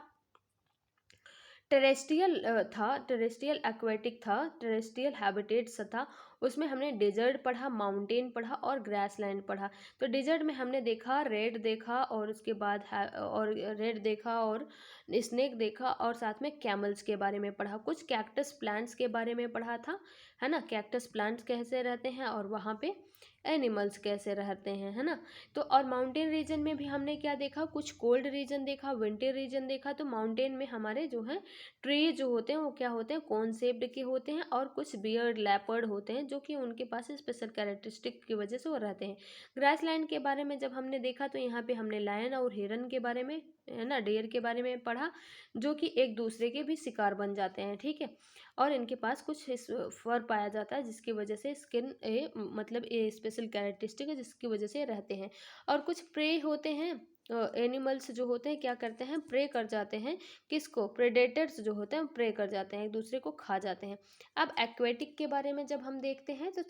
[SPEAKER 1] टेरेस्ट्रियल था, टेरेस्ट्रियल एक्वेटिक था, टेरेस्ट्रियल हैबिटेट्स था, उसमें हमने डेजर्ट पढ़ा, माउंटेन पढ़ा और ग्रासलैंड पढ़ा। तो डेजर्ट में हमने देखा, रेड देखा, और उसके बाद और रेड देखा और स्नेक देखा, और साथ में कैमल्स के बारे में पढ़ा, कुछ कैक्टस प्लांट्स के बारे में पढ़ा था, है ना। कैक्टस प्लांट्स कैसे रहते हैं और वहाँ पे एनिमल्स कैसे रहते हैं, है ना। तो और माउंटेन रीजन में भी हमने क्या देखा, कुछ कोल्ड रीजन देखा, विंटर रीजन देखा। तो माउंटेन में हमारे जो है ट्री जो होते हैं वो क्या होते हैं, कौन शेप्ड के होते हैं, और कुछ बियर्ड लेपर्ड होते हैं जो कि उनके पास स्पेशल कैरेक्टरिस्टिक की वजह से वो रहते हैं। ग्रासलैंड के बारे में जब हमने देखा तो यहाँ पे हमने लायन और हिरन के बारे में, है ना, डियर के बारे में पढ़ा, जो कि एक दूसरे के भी शिकार बन जाते हैं, ठीक है। और इनके पास कुछ फर पाया जाता है जिसकी वजह से स्किन मतलब ए स्पेशल कैरेक्टरिस्टिक है जिसकी वजह से रहते हैं। और कुछ प्रे होते हैं, एनिमल्स जो होते हैं क्या करते हैं, प्रे कर जाते हैं, किसको, प्रेडेटर्स जो होते हैं प्रे कर जाते हैं, एक दूसरे को खा जाते हैं। अब एक्वेटिक के बारे में जब हम देखते हैं तो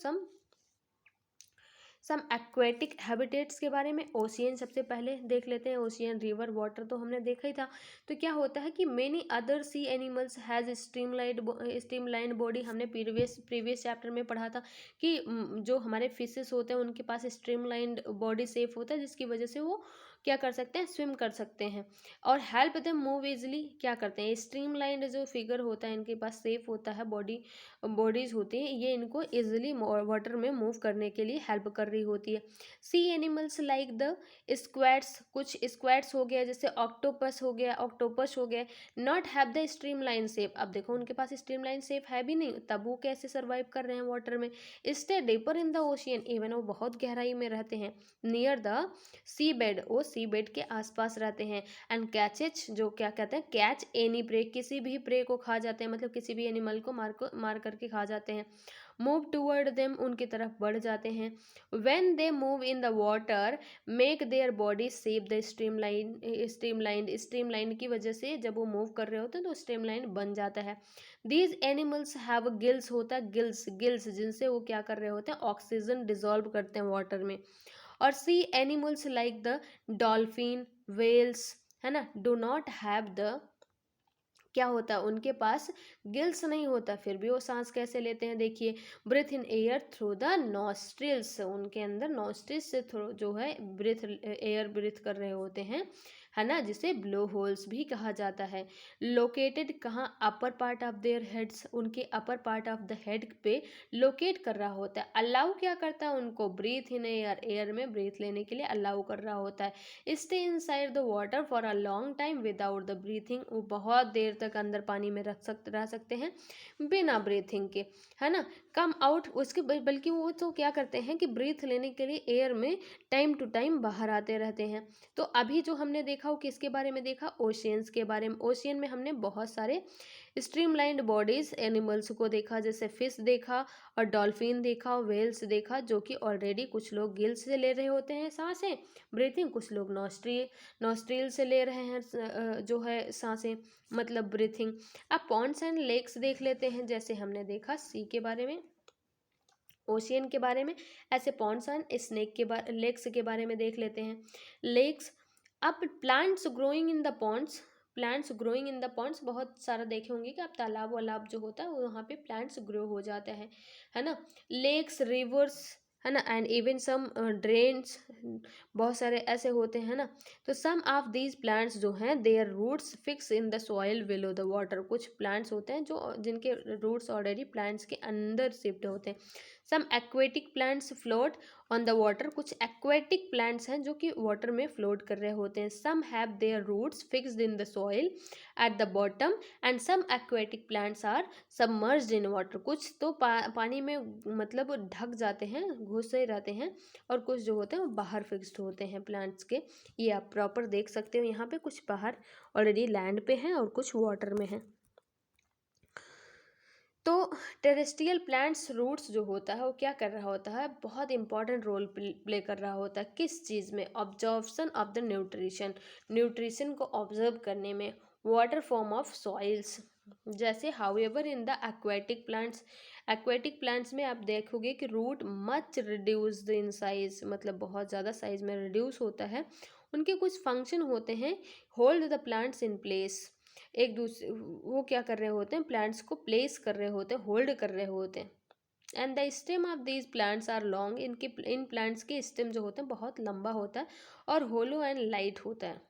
[SPEAKER 1] सम एक्वेटिक हैबिटेट्स के बारे में, ओशियन सबसे पहले देख लेते हैं। ओशियन, रिवर, वाटर तो हमने देखा ही था। तो क्या होता है कि many other sea animals has streamline body, हमने प्रीवियस चैप्टर में पढ़ा था कि जो हमारे फिशेस होते हैं उनके पास स्ट्रीमलाइंड बॉडी शेप होता है जिसकी वजह से वो क्या कर सकते हैं, स्विम कर सकते हैं। और हेल्प देम मूव इजिली, क्या करते हैं, स्ट्रीमलाइंड जो फिगर होता है इनके पास, सेफ होता है, बॉडीज होती है, ये इनको इजिली वाटर में मूव करने के लिए हेल्प कर रही होती है। सी एनिमल्स लाइक द स्क्वैड्स, कुछ स्क्वैड्स हो गया, जैसे ऑक्टोपस हो गया, ऑक्टोपस हो गया, not have the streamline shape. अब देखो उनके पास स्ट्रीमलाइन शेप है भी नहीं, तब वो कैसे सर्वाइव कर रहे हैं वाटर में। Stay deeper in the ocean, even वो बहुत गहराई में रहते हैं। नियर द सी बेड, वो सी बेड के आसपास रहते हैं। एंड कैचेज, जो क्या कहते हैं, कैच एनी प्रे, किसी भी प्रे को खा जाते हैं, मतलब किसी भी एनिमल को मार करके खा जाते हैं। मूव टूवर्ड देम, उनकी तरफ बढ़ जाते हैं। When they move in the water make their body shape the streamline की वजह से जब वो मूव कर रहे होते हैं तो स्ट्रीमलाइन बन जाता है। दीज एनिमल्स हैव गिल्स, होता है गिल्स, गिल्स जिनसे वो क्या कर रहे होते हैं, ऑक्सीजन डिजोल्व करते हैं वाटर में। और sea animals like the dolphin, whales, है ना, डू नॉट हैव द, क्या होता है, उनके पास गिल्स नहीं होता, फिर भी वो सांस कैसे लेते हैं, देखिए, breathe in air through the nostrils, उनके अंदर नॉस्ट्रिल्स से थ्रू जो है ब्रीथ, एयर ब्रीथ कर रहे होते हैं, है ना, जिसे ब्लो होल्स भी कहा जाता है। लोकेटेड कहाँ, upper part of their heads, उनके upper part of the head पे लोकेट कर रहा होता है। अलाउ क्या करता है उनको, ब्रीथ इन एयर, एयर में ब्रीथ लेने के लिए अलाउ कर रहा होता है। Stay inside the water for a long time without the breathing, वो बहुत देर तक अंदर पानी में रह सकते हैं बिना ब्रीथिंग के, है ना। कम आउट, उसके बल्कि वो तो क्या करते हैं कि ब्रीथ लेने के लिए एयर में टाइम टू टाइम बाहर आते रहते हैं। तो अभी जो हमने देखा वो किसके बारे में देखा, ओशियंस के बारे में। ओशियन में हमने बहुत सारे स्ट्रीमलाइंड बॉडीज एनिमल्स को देखा, जैसे फिश देखा और डॉल्फिन देखा और वेल्स देखा, जो कि ऑलरेडी कुछ लोग गिल से ले रहे होते हैं सांसें ब्रीथिंग, कुछ लोग नॉस्ट्रील से ले रहे हैं जो है सांसें, मतलब ब्रीथिंग। अब पॉन्ड्स एंड लेक्स देख लेते हैं, जैसे हमने देखा सी के बारे में, ओशियन के बारे में, ऐसे पॉन्ड्स एंड स्नेक के बारे, लेक्स के बारे में देख लेते हैं। लेक्स, अब plants growing in the ponds, plants growing in the ponds, बहुत सारा देखे होंगे कि आप तालाब वालाब जो होता है वहाँ पे प्लांट्स ग्रो हो जाते हैं, है ना। लेक्स, रिवर्स, है ना, एंड इवन सम ड्रेन्स, बहुत सारे ऐसे होते हैं ना। तो सम ऑफ दीज प्लांट्स जो हैं their roots fix in the soil below the water, कुछ प्लांट्स होते हैं जो जिनके रूट्स ऑलरेडी प्लांट्स के अंदर शिफ्ट होते हैं। Some aquatic plants float on the water, कुछ एक्वेटिक प्लांट्स हैं जो कि वाटर में फ्लोट कर रहे होते हैं। Some have their roots fixed in the soil at the bottom and some aquatic plants are submerged in water, कुछ तो पानी में मतलब ढक जाते हैं, घुसे रहते हैं, और कुछ जो होते हैं वो बाहर फिक्स्ड होते हैं प्लांट्स के। ये आप प्रॉपर देख सकते हो, यहाँ पे कुछ बाहर ऑलरेडी लैंड पे हैं और कुछ वाटर में हैं। तो टेरेस्ट्रियल प्लांट्स रूट्स जो होता है वो क्या कर रहा होता है, बहुत इंपॉर्टेंट रोल प्ले कर रहा होता है, किस चीज़ में, absorption of the nutrition, nutrition को ऑब्जर्व करने में, वाटर फॉर्म ऑफ सॉइल्स। जैसे however in the aquatic plants, aquatic plants में आप देखोगे कि root much reduced in size, मतलब बहुत ज़्यादा साइज में रिड्यूस होता है। उनके कुछ फंक्शन होते हैं, hold the plants in place, एक दूसरे वो क्या कर रहे होते हैं, प्लांट्स को प्लेस कर रहे होते हैं, होल्ड कर रहे होते हैं। And the stem of these plants are long, इन प्लांट्स के स्टेम जो होते हैं बहुत लंबा होता है और होलो एंड लाइट होता है।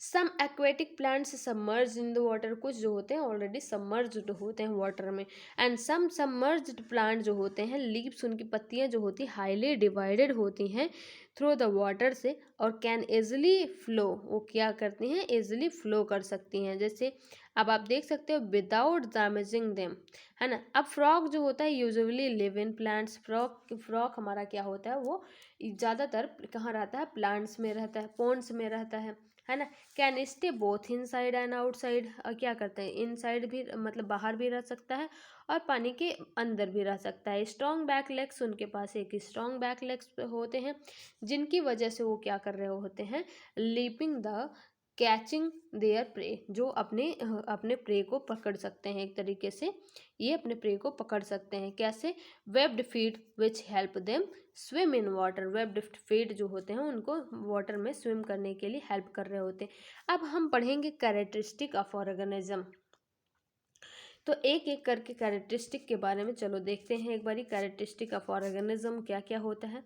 [SPEAKER 1] Some aquatic plants submerge in the water, कुछ जो होते हैं ऑलरेडी सबमर्ज्ड होते हैं वाटर में। एंड सम सबमर्ज्ड प्लांट जो होते हैं, लीव्स, उनकी पत्तियां जो होती हैं हाईली डिवाइडेड होती हैं थ्रू द वाटर से, और कैन इजिली फ्लो, वो क्या करती हैं, इजिली फ्लो कर सकती हैं। जैसे अब आप देख सकते हो विदाउट डैमेजिंग देम, है ना। अब फ्रॉग जो होता है usually live in plants, frog हमारा क्या होता है, वो ज़्यादातर कहाँ रहता है, प्लांट्स में रहता है, पॉन्ड्स में रहता है ना। Can stay both in side and outside, क्या करते हैं, इन साइड भी मतलब बाहर भी रह सकता है और पानी के अंदर भी रह सकता है। स्ट्रॉन्ग बैक लेग्स, उनके पास एक स्ट्रॉन्ग बैक लेग्स होते हैं जिनकी वजह से वो क्या कर रहे होते हैं, leaping the catching there pray, जो अपने प्रे को पकड़ सकते हैं, एक तरीके से ये अपने प्रे को पकड़ सकते हैं। कैसे, webbed feet which help them swim in water, webbed feet जो होते हैं उनको वाटर में स्विम करने के लिए हेल्प कर रहे होते हैं। अब हम पढ़ेंगे कैरेक्टरिस्टिक ऑफ ऑर्गेनिज्म। तो एक एक करके कैरेक्टरिस्टिक के बारे में चलो देखते हैं एक बारी। कैरेक्टरिस्टिक ऑफ ऑर्गेनिज्म क्या क्या होता है।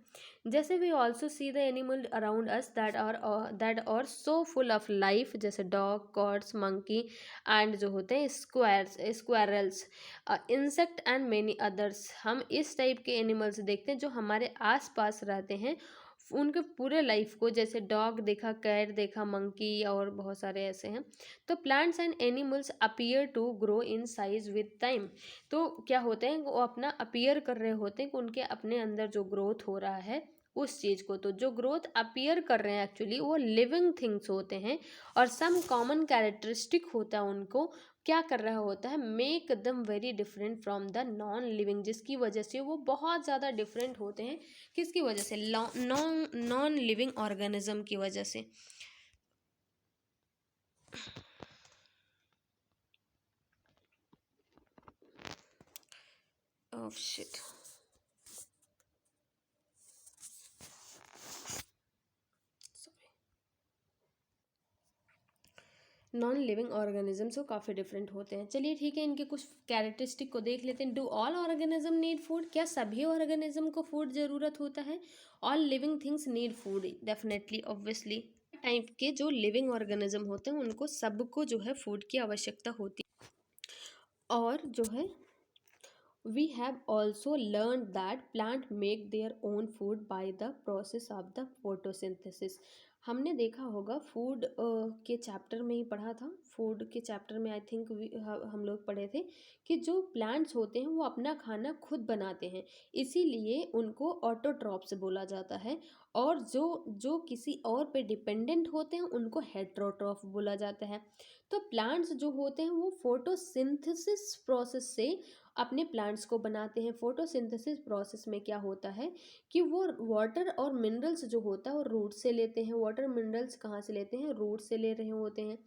[SPEAKER 1] जैसे we also see the animal around us that are so full of life, जैसे डॉग, कॉट्स, मंकी एंड जो होते हैं squirrels, insect and many others. हम इस टाइप के एनिमल्स देखते हैं जो हमारे आस पास रहते हैं, उनके पूरे लाइफ को, जैसे डॉग देखा, कैट देखा, मंकी और बहुत सारे ऐसे हैं। तो plants and animals appear to grow in size with time. तो क्या होते हैं, वो अपना अपीयर कर रहे होते हैं कि उनके अपने अंदर जो ग्रोथ हो रहा है उस चीज़ को, तो जो ग्रोथ अपीयर कर रहे हैं एक्चुअली वो लिविंग थिंग्स होते हैं। और सम कॉमन कैरेक्टरिस्टिक होता है उनको क्या कर रहा होता है, make them very different from the non living, जिसकी वजह से वो बहुत ज़्यादा डिफरेंट होते हैं। किसकी वजह से, नॉन नॉन लिविंग ऑर्गेनिज्म की वजह से। Oh shit. Non living organism से काफ़ी डिफरेंट होते हैं। चलिए ठीक है, इनके कुछ कैरेक्टरिस्टिक को देख लेते हैं। Do all organism need food, क्या सभी ऑर्गेनिज्म को फूड ज़रूरत होता है। All living things need food, definitely, obviously. Type के जो लिविंग ऑर्गेनिज्म होते हैं उनको सबको जो है फूड की आवश्यकता होती है। और जो है we have also learned that plant make their own food by the process of the photosynthesis। हमने देखा होगा फूड के चैप्टर में ही पढ़ा था, फूड के चैप्टर में आई थिंक हम लोग पढ़े थे कि जो प्लांट्स होते हैं वो अपना खाना खुद बनाते हैं, इसीलिए उनको ऑटोट्रॉप्स बोला जाता है। और जो जो किसी और पे डिपेंडेंट होते हैं उनको हेट्रोट्रॉफ बोला जाता है। तो प्लांट्स जो होते हैं वो फोटोसिंथेसिस प्रोसेस से अपने प्लांट्स को बनाते हैं। फोटोसिंथेसिस प्रोसेस में क्या होता है कि वो वाटर और मिनरल्स जो होता है वो रूट से लेते हैं। वाटर मिनरल्स कहाँ से लेते हैं, रूट से ले रहे होते हैं।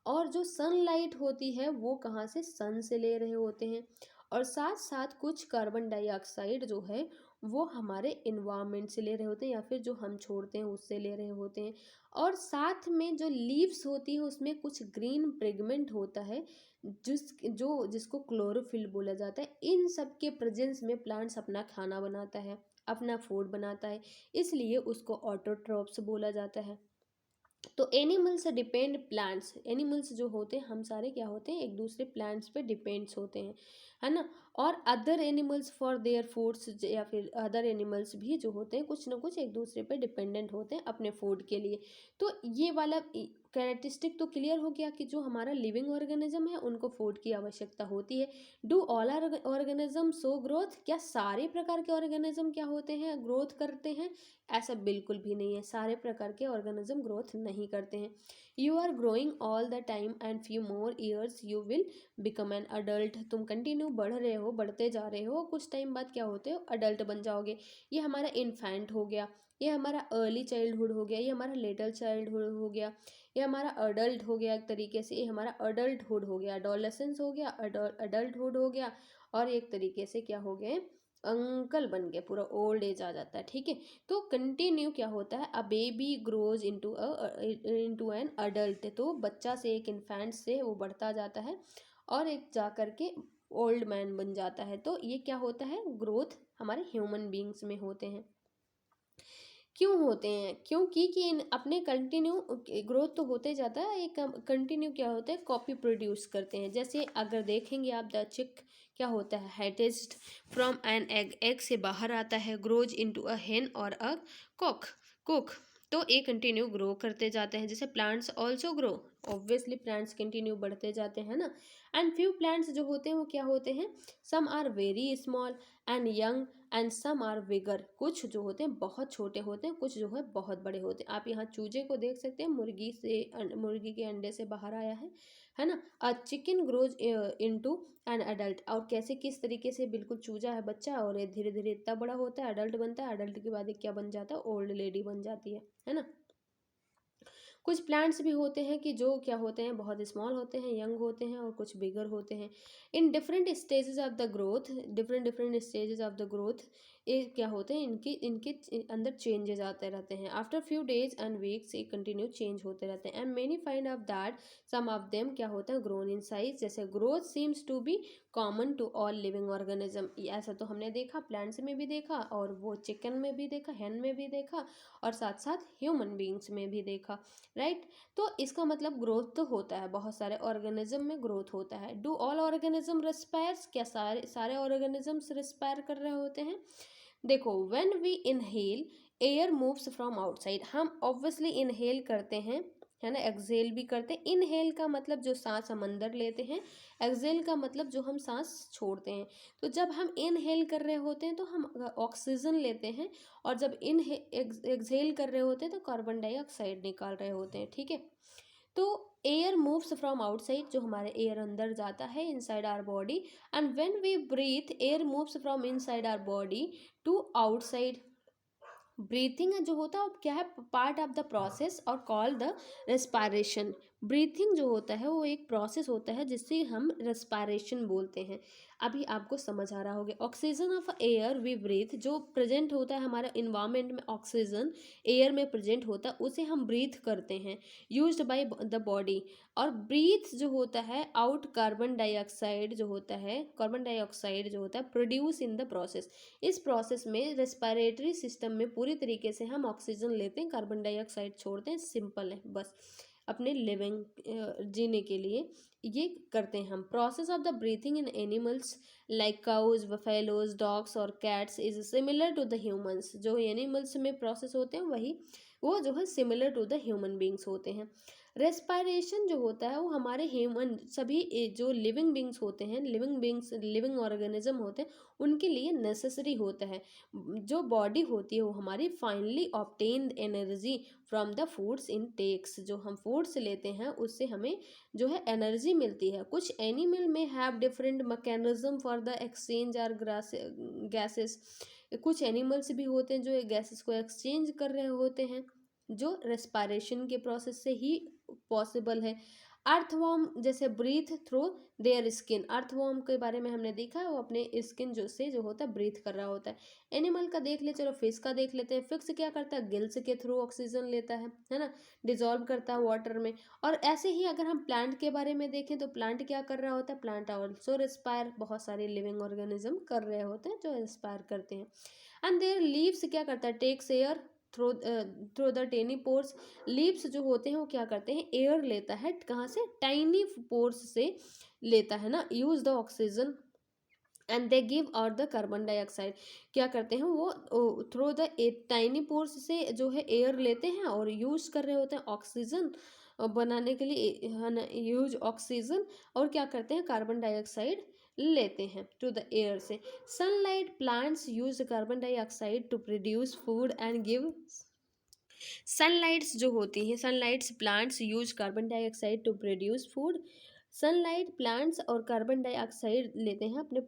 [SPEAKER 1] और जो सनलाइट होती है वो कहाँ से, सन से ले रहे होते हैं। और साथ साथ कुछ कार्बन डाइऑक्साइड जो है वो हमारे इन्वायरमेंट से ले रहे होते हैं, या फिर जो हम छोड़ते हैं उससे ले रहे होते हैं। और साथ में जो लीव्स होती है उसमें कुछ ग्रीन पिगमेंट होता है जिसको क्लोरोफिल बोला जाता है। इन सब के प्रेजेंस में प्लांट्स अपना खाना बनाता है, अपना फूड बनाता है, इसलिए उसको ऑटोट्रॉप्स बोला जाता है। तो एनिमल्स डिपेंड प्लांट्स, एनिमल्स जो होते हैं हम सारे क्या होते हैं, एक दूसरे प्लांट्स पे डिपेंड्स होते हैं, है ना। और other animals for their foods, या फिर अदर एनिमल्स भी जो होते हैं कुछ ना कुछ एक दूसरे पे डिपेंडेंट होते हैं अपने फूड के लिए। तो ये वाला कैरेक्टरिस्टिक तो क्लियर हो गया कि जो हमारा लिविंग ऑर्गेनिज्म है उनको फूड की आवश्यकता होती है। Do all organism so growth, क्या सारे प्रकार के ऑर्गेनिज्म क्या होते हैं, ग्रोथ करते हैं। ऐसा बिल्कुल भी नहीं है, सारे प्रकार के ऑर्गेनिज्म ग्रोथ नहीं करते हैं। You are growing all the time and few more years you will become an adult. तुम कंटिन्यू बढ़ रहे हो, बढ़ते जा रहे हो, कुछ टाइम बाद क्या होते हो, अडल्ट बन जाओगे। ये हमारा इन्फेंट हो गया, ये हमारा अर्ली चाइल्डहुड हो गया, ये हमारा लिटिल चाइल्डहुड हो गया, ये हमारा अडल्ट हो गया एक तरीके से, ये हमारा अडल्टहुड हो गया, अडोलेसेंस हो गया, अडल्टहुड हो गया। और एक तरीके से क्या हो गए, अंकल बन गए, पूरा ओल्ड एज आ जाता है। ठीक है, तो कंटिन्यू क्या होता है, a baby grows into an adult. तो बच्चा से, एक इन्फेंट से वो बढ़ता जाता है और एक जा करके ओल्ड मैन बन जाता है। तो ये क्या होता है, ग्रोथ हमारे ह्यूमन बींग्स में होते हैं। क्यों होते हैं, क्योंकि कि इन अपने कंटिन्यू ग्रोथ तो होते जाता है, एक कंटिन्यू क्या होता है, कॉपी प्रोड्यूस करते हैं। जैसे अगर देखेंगे आप, द चिक क्या होता है, हैटेस्ट फ्रॉम एन एग, एग से बाहर आता है, ग्रोज इनटू अ हेन और अ कॉक कुक। तो ये कंटिन्यू ग्रो करते जाते हैं। जैसे plants also grow, obviously plants continue बढ़ते जाते हैं ना। एंड फ्यू प्लांट्स जो होते हैं वो क्या होते हैं, some are very small and young and some are bigger. कुछ जो होते हैं बहुत छोटे होते हैं, कुछ जो है बहुत बड़े होते हैं। आप यहाँ चूजे को देख सकते हैं, मुर्गी के अंडे से बाहर आया है ना। A chicken grows into an adult, और कैसे किस तरीके से, बिल्कुल चूजा है बच्चा और ये धीरे धीरे इतना बड़ा होता है, अडल्ट बनता है, अडल्ट के बाद ये क्या बन जाता है, ओल्ड लेडी बन जाती है ना। कुछ प्लांट्स भी होते हैं कि जो क्या होते हैं, बहुत स्मॉल होते हैं, यंग होते हैं, और कुछ बिगर होते हैं। In different stages of the growth, different different stages of the growth ये क्या होते हैं, इनके इनके अंदर चेंजेस आते रहते हैं। After few days and weeks ये कंटिन्यू चेंज होते रहते हैं। And many find out that some of them क्या होता है, ग्रोन इन साइज। जैसे growth seems to be common to all living organism, ऐसा तो हमने देखा, प्लांट्स में भी देखा, और वो चिकन में भी देखा, हेन में भी देखा, और साथ साथ ह्यूमन बींग्स में भी देखा, राइट। तो इसका मतलब ग्रोथ तो होता है, बहुत सारे ऑर्गेनिज्म में ग्रोथ होता है। डू ऑल ऑर्गेनिज्म रिस्पायर्स, क्या सारे सारे ऑर्गेनिजम्स रिस्पायर कर रहे होते हैं। देखो, when we inhale air moves from outside, हम ऑब्वियसली इनहेल करते हैं, है ना, एक्सहेल भी करते हैं। इनहेल का मतलब जो सांस हम अंदर लेते हैं, एक्सहेल का मतलब जो हम सांस छोड़ते हैं। तो जब हम इनहेल कर रहे होते हैं तो हम ऑक्सीजन लेते हैं, और जब एक्सहेल कर रहे होते हैं तो कार्बन डाइऑक्साइड निकाल रहे होते हैं, ठीक है। तो एयर मूव्स फ्रॉम आउटसाइड, जो हमारे एयर अंदर जाता है inside our body, and when we breathe air moves from inside our body to outside. Breathing जो होता है वो क्या है, पार्ट ऑफ द प्रोसेस और कॉल द रेस्पायरेशन। ब्रीथिंग जो होता है वो एक प्रोसेस होता है जिससे हम रेस्पायरेशन बोलते हैं। अभी आपको समझ आ रहा होगा, oxygen of air we breathe, जो प्रेजेंट होता है हमारे इन्वायरमेंट में, ऑक्सीजन एयर में प्रेजेंट होता है, उसे हम ब्रीथ करते हैं, यूज्ड बाय द बॉडी। और ब्रीथ जो होता है आउट कार्बन डाइऑक्साइड, जो होता है कार्बन डाइऑक्साइड जो होता है प्रोड्यूस इन द प्रोसेस। इस प्रोसेस में रेस्पिरेटरी सिस्टम में पूरी तरीके से हम ऑक्सीजन लेते हैं, कार्बन डाइऑक्साइड छोड़ते हैं, सिंपल है बस, अपने लिविंग जीने के लिए ये करते हैं हम। Process of the breathing in animals like cows, buffaloes, dogs और cats is similar to the humans. जो एनिमल्स में प्रोसेस होते हैं वही वो जो है similar to the human beings होते हैं। रेस्पायरेशन जो होता है वो हमारे ह्यूमन सभी जो लिविंग बींग्स होते हैं, लिविंग ऑर्गेनिज्म होते हैं, उनके लिए नेसेसरी होता है। जो बॉडी होती है वो हमारी finally obtained energy from the foods intakes, जो हम फूड्स लेते हैं उससे हमें जो है एनर्जी मिलती है। कुछ एनिमल में have different mechanism for the exchange are gases. कुछ एनिमल्स भी होते हैं जो गैसेस को एक्सचेंज कर रहे होते हैं, जो रेस्पायरेशन के प्रोसेस से ही पॉसिबल है। अर्थवॉर्म जैसे breathe through their skin, earthworm के बारे में हमने देखा है, वो अपने स्किन जो होता है ब्रीथ कर रहा होता है। एनिमल का देख ले, चलो फिश का देख लेते हैं। फिश क्या करता है, गिल्स के थ्रू ऑक्सीजन लेता है ना, डिजॉल्व करता है वाटर में। और ऐसे ही अगर हम प्लांट के बारे में देखें तो प्लांट क्या कर रहा होता है, प्लांट ऑल्सो रिस्पायर, बहुत सारे लिविंग ऑर्गेनिज्म कर रहे होते हैं जो रिस्पायर करते हैं। एंड देयर लीव्स क्या करता है, takes air through the tiny pores. Leaves जो होते हैं वो क्या करते हैं, एयर लेता है, कहाँ से, टाइनी पोर्स से लेता है ना, use the oxygen and they give out the carbon dioxide. क्या करते हैं वो थ्रू द टाइनी पोर्स से जो है एयर लेते हैं और यूज कर रहे होते हैं ऑक्सीजन बनाने के लिए, है ना, यूज ऑक्सीजन, और क्या करते हैं कार्बन डाइऑक्साइड लेते हैं टू द एयर से। Sunlight plants use carbon dioxide to produce food and give. Sunlights जो होती हैं, sunlights plants use carbon dioxide to produce food. Sunlight plants और कार्बन डाइऑक्साइड लेते हैं अपने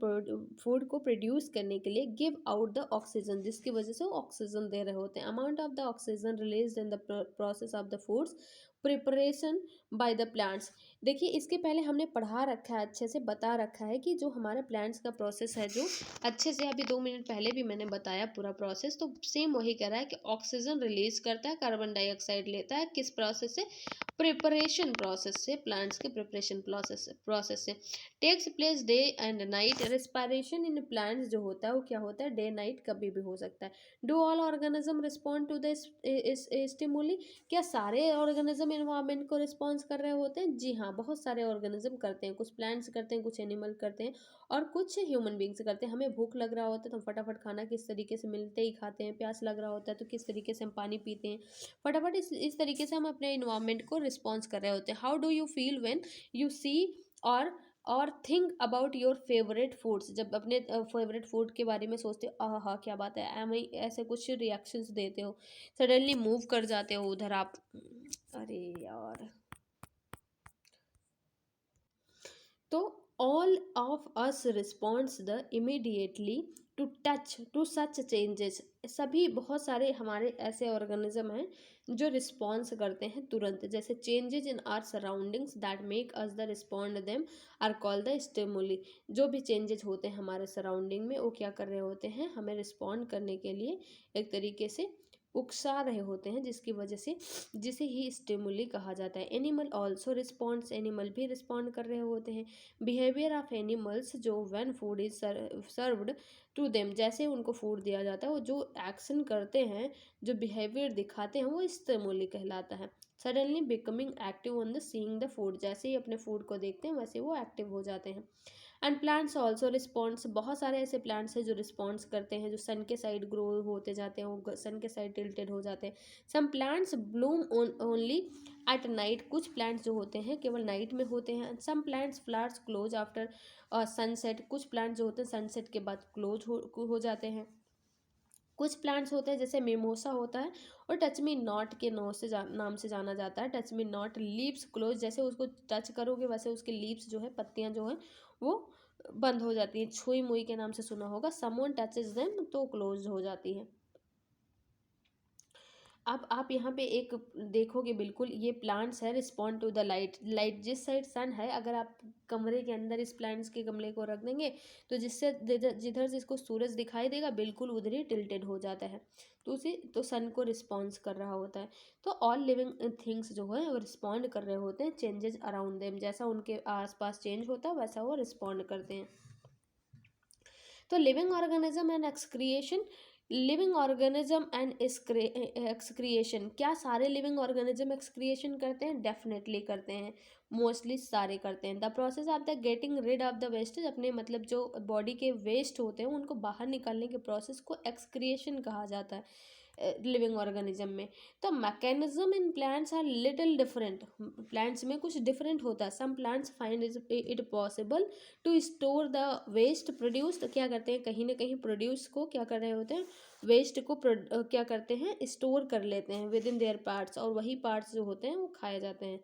[SPEAKER 1] फूड को प्रोड्यूस करने के लिए, गिव आउट द ऑक्सीजन, जिसकी वजह से वो ऑक्सीजन दे रहे होते हैं। Amount of the oxygen release in the process of the foods preparation by the plants. देखिए, इसके पहले हमने पढ़ा रखा है, अच्छे से बता रखा है कि जो हमारे प्लांट्स का प्रोसेस है, जो अच्छे से अभी 2 मिनट पहले भी मैंने बताया पूरा प्रोसेस, तो सेम वही कह रहा है कि ऑक्सीजन रिलीज करता है, कार्बन डाइऑक्साइड लेता है, किस प्रोसेस से, प्रिपरेशन प्रोसेस से, प्लांट्स के प्रिपरेशन प्रोसेस से। Takes place day and night. Respiration in plants जो होता है वो क्या होता है, डे नाइट कभी भी हो सकता है। Do all organism respond to the stimuli. क्या सारे ऑर्गेनिज्म एनवायरनमेंट को रिस्पॉन्स कर रहे होते हैं? जी हाँ, बहुत सारे ऑर्गेनिज्म करते हैं, कुछ प्लांट्स करते हैं, कुछ एनिमल करते हैं, और कुछ ह्यूमन बींग्स करते हैं। हमें भूख लग रहा होता है तो हम फटाफट खाना किस तरीके से मिलते ही खाते हैं, प्यास लग रहा होता है तो किस तरीके से हम पानी पीते हैं, फटाफट इस तरीके से हम अपने इन्वायरमेंट को रिस्पॉन्स कर रहे होते हैं। How do you feel when you see और think about your favourite foods. जब अपने फेवरेट फूड के बारे में सोचते हो, आहा हा क्या बात है, एम ऐसे कुछ रिएक्शंस देते हो, सडनली मूव कर जाते हो उधर आप, अरे यार। तो all of us responds the immediately to touch to such changes। सभी बहुत सारे हमारे ऐसे ऑर्गेनिज्म हैं जो रिस्पॉन्स करते हैं तुरंत, जैसे changes in our surroundings that make us the respond them are called the stimuli. जो भी चेंजेस होते हैं हमारे सराउंडिंग में, वो क्या कर रहे होते हैं, हमें रिस्पॉन्ड करने के लिए एक तरीके से उकसा रहे होते हैं, जिसकी वजह से जिसे ही स्टिमुली कहा जाता है। एनिमल ऑल्सो रिस्पॉन्ड्स, एनिमल भी रिस्पॉन्ड कर रहे होते हैं। बिहेवियर ऑफ एनिमल्स, जो when food is served to them, जैसे उनको फूड दिया जाता है, वो जो एक्शन करते हैं, जो बिहेवियर दिखाते हैं, वो स्टिमुली कहलाता है। Suddenly becoming active on the seeing the food, जैसे ही अपने फूड को देखते हैं वैसे वो एक्टिव हो जाते हैं। एंड प्लांट्स ऑल्सो रिस्पॉन्ड्स, बहुत सारे ऐसे प्लांट्स हैं जो रिस्पॉन्स करते हैं, जो सन के साइड ग्रो होते जाते हैं, वो सन के साइड टिल्टेड हो जाते हैं। Some plants bloom only at night, कुछ प्लांट्स जो होते हैं केवल नाइट में होते हैं। Some plants flowers close after sunset, कुछ प्लांट्स जो होते हैं सनसेट के बाद क्लोज हो जाते हैं। कुछ प्लांट्स होते हैं जैसे मेमोसा होता है, और टच मी नॉट के नाम से जाना जाता है। Touch me not leaves close, जैसे उसको टच करोगे वैसे उसके लीव्स जो है, पत्तियां जो है वो बंद हो जाती हैं। छुई मुई के नाम से सुना होगा, समवन टचेज देम तो क्लोज हो जाती है। अब आप यहाँ पे एक देखोगे, बिल्कुल ये प्लांट्स है respond to the light. Light जिस साइड सन है, अगर आप कमरे के अंदर इस प्लांट्स के गमले को रख देंगे तो जिससे जिधर से इसको सूरज दिखाई देगा बिल्कुल उधर ही टिल्टेड हो जाता है, तो उसे तो सन को रिस्पॉन्स कर रहा होता है। तो ऑल लिविंग थिंग्स जो है वो रिस्पॉन्ड कर रहे होते हैं चेंजेस अराउंड देम, जैसा उनके आसपास चेंज होता है वैसा वो रिस्पॉन्ड करते हैं। तो living organism and excretion, living organism and excretion, क्या सारे लिविंग ऑर्गेनिज्म एक्सक्रिएशन करते हैं? डेफिनेटली करते हैं, मोस्टली सारे करते हैं। The process of the getting rid of the wastage, अपने मतलब जो बॉडी के वेस्ट होते हैं उनको बाहर निकालने के प्रोसेस को एक्सक्रिएशन कहा जाता है लिविंग ऑर्गेनिज्म में। तो mechanism in plants are little different, plants में कुछ डिफरेंट होता है। Some plants find it possible to store the waste produce, तो क्या करते हैं कहीं ना कहीं प्रोड्यूस को क्या कर रहे होते हैं, वेस्ट को क्या करते हैं, स्टोर कर लेते हैं विद इन देयर पार्ट्स, और वही पार्ट्स जो होते हैं वो खाए जाते हैं,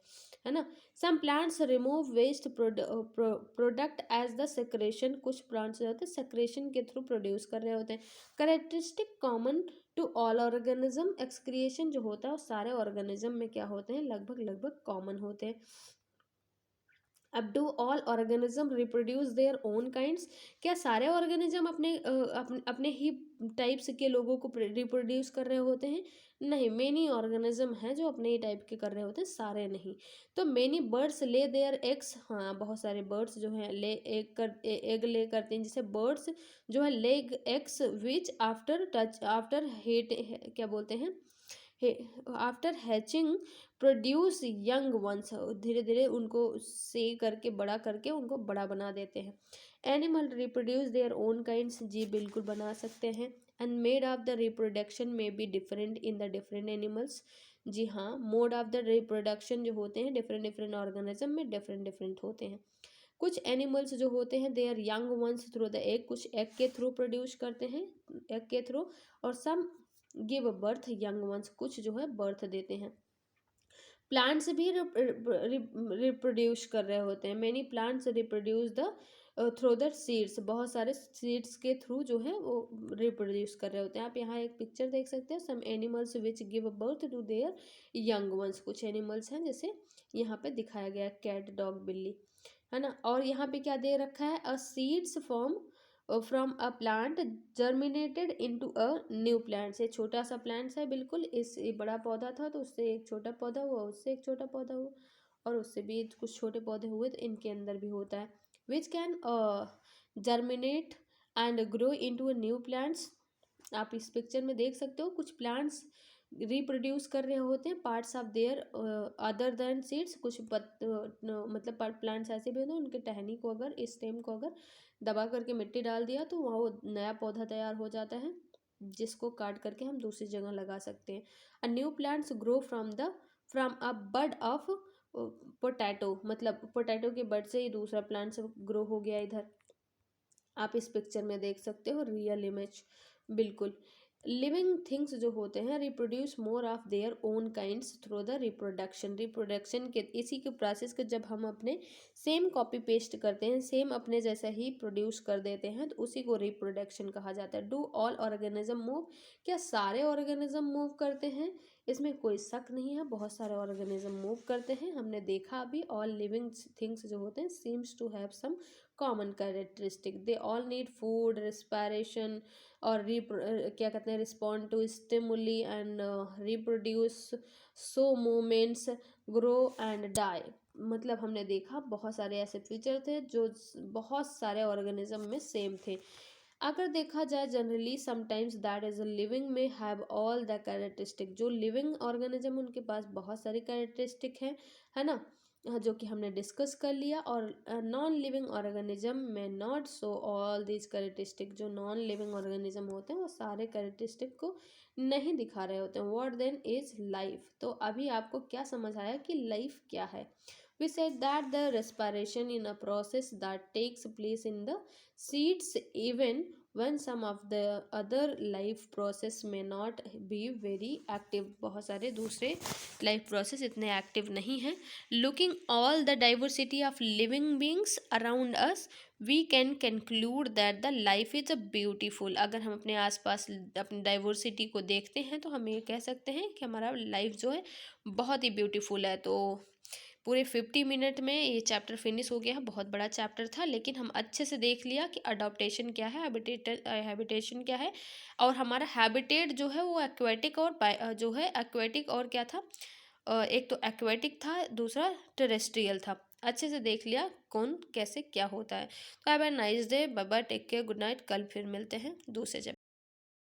[SPEAKER 1] है ना। Some plants remove waste product as the secretion, कुछ प्लांट्स जो होते हैं सेक्रेशन के थ्रू प्रोड्यूस कर रहे होते हैं। Characteristic common to all organism, excretion जो होता है वो सारे ऑर्गेनिज्म में क्या होते हैं, लगभग लगभग कॉमन होते हैं। अब do all organism reproduce their own kinds, क्या सारे ऑर्गेनिज्म अपने ही टाइप्स के लोगों को रिप्रोड्यूस कर रहे होते हैं? नहीं, मेनी ऑर्गेनिज्म हैं जो अपने ही टाइप के कर रहे होते हैं, सारे नहीं। तो many birds lay their eggs, हाँ बहुत सारे बर्ड्स जो हैं ले एग ले करते हैं, जैसे बर्ड्स जो है leg eggs which after hate क्या बोलते हैं, after hatching produce young ones, धीरे धीरे उनको से करके बड़ा करके उनको बड़ा बना देते हैं। Animal reproduce their own kinds, जी बिल्कुल बना सकते हैं। And mode of the reproduction may be different in the different animals, जी हाँ मोड ऑफ द रिप्रोडक्शन जो होते हैं डिफरेंट डिफरेंट ऑर्गेनिज्म में डिफरेंट डिफरेंट होते हैं। कुछ एनिमल्स जो होते हैं they are young ones through the egg, कुछ एग के थ्रू प्रोड्यूस करते हैं, एग के थ्रू, और some give birth young ones, कुछ जो है बर्थ देते हैं। प्लांट्स भी रिप्रोड्यूस कर रहे होते हैं, many plants reproduce the through the seeds, बहुत सारे सीड्स के थ्रू जो है वो रिप्रोड्यूस कर रहे होते हैं। आप यहाँ एक पिक्चर देख सकते हैं, some animals which give birth to their young ones, कुछ एनिमल्स हैं जैसे यहाँ पे दिखाया गया कैट डॉग बिल्ली, है ना। और यहाँ पे क्या दे रखा है, a seeds form from a plant germinated into a new plant, से छोटा सा प्लांट्स है बिल्कुल, इस बड़ा पौधा था तो उससे एक छोटा पौधा हुआ, उससे एक छोटा पौधा हुआ, और उससे भी कुछ छोटे पौधे हुए, तो इनके अंदर भी होता है। Which can germinate and grow into a new plants, आप इस पिक्चर में देख सकते हो कुछ प्लांट्स रिप्रोड्यूस कर रहे होते हैं parts of their other than seeds, कुछ मतलब प्लांट्स ऐसे भी होते हैं उनके टहनी को अगर स्टेम को अगर दबा करके मिट्टी डाल दिया तो वहाँ वो नया पौधा तैयार हो जाता है, जिसको काट करके हम दूसरी जगह लगा सकते हैं। A new plants grow from a bud of potato, मतलब पोटैटो के बड से ही दूसरा प्लांट्स ग्रो हो गया इधर, आप इस पिक्चर में देख सकते हो रियल इमेज बिल्कुल। लिविंग थिंग्स जो होते हैं reproduce more of their own kinds through the reproduction के इसी के प्रोसेस के जब हम अपने सेम कॉपी पेस्ट करते हैं, सेम अपने जैसा ही प्रोड्यूस कर देते हैं, तो उसी को रिप्रोडक्शन कहा जाता है। डू ऑल ऑर्गेनिज्म मूव, क्या सारे ऑर्गेनिज्म मूव करते हैं? इसमें कोई शक नहीं है, बहुत सारे ऑर्गेनिज्म मूव करते हैं। हमने देखा अभी ऑल लिविंग थिंग्स जो होते हैं seems to have some common characteristic, they all need food, respiration और क्या कहते हैं, respond to stimuli and reproduce, so movements, grow and die. मतलब हमने देखा बहुत सारे ऐसे फीचर थे जो बहुत सारे ऑर्गेनिज्म में सेम थे। अगर देखा जाए generally sometimes that is living में हैव ऑल द कैरेक्टरिस्टिक, जो लिविंग ऑर्गेनिज्म उनके पास बहुत सारी कैरेक्टरिस्टिक है ना, जो कि हमने डिस्कस कर लिया। और नॉन लिविंग ऑर्गेनिज्म में not so all this characteristic, जो नॉन लिविंग ऑर्गेनिज्म होते हैं वो सारे कैरेक्टरिस्टिक को नहीं दिखा रहे होते हैं। What then is life? तो अभी आपको क्या समझ आया कि लाइफ क्या है? We said that the respiration in a process that takes place in the seeds even when some of the other life process may not be very active, बहुत सारे दूसरे life process इतने active नहीं हैं। Looking all the diversity of living beings around us, we can conclude that the life is a beautiful, अगर हम अपने आसपास अपनी डाइवर्सिटी को देखते हैं तो हम ये कह सकते हैं कि हमारा लाइफ जो है बहुत ही ब्यूटीफुल है। तो पूरे 50 मिनट में ये चैप्टर फिनिश हो गया है। बहुत बड़ा चैप्टर था, लेकिन हम अच्छे से देख लिया कि अडॉप्टेशन क्या है, हैबिटेशन क्या है, और हमारा हैबिटेट जो है वो एक्वेटिक और जो है एक्वेटिक और क्या था, एक तो एक्वेटिक था, दूसरा टेरेस्ट्रियल था। अच्छे से देख लिया कौन कैसे क्या होता है। तो have a nice day, bye bye, take care, good night. कल फिर मिलते हैं दूसरे चैप्टर।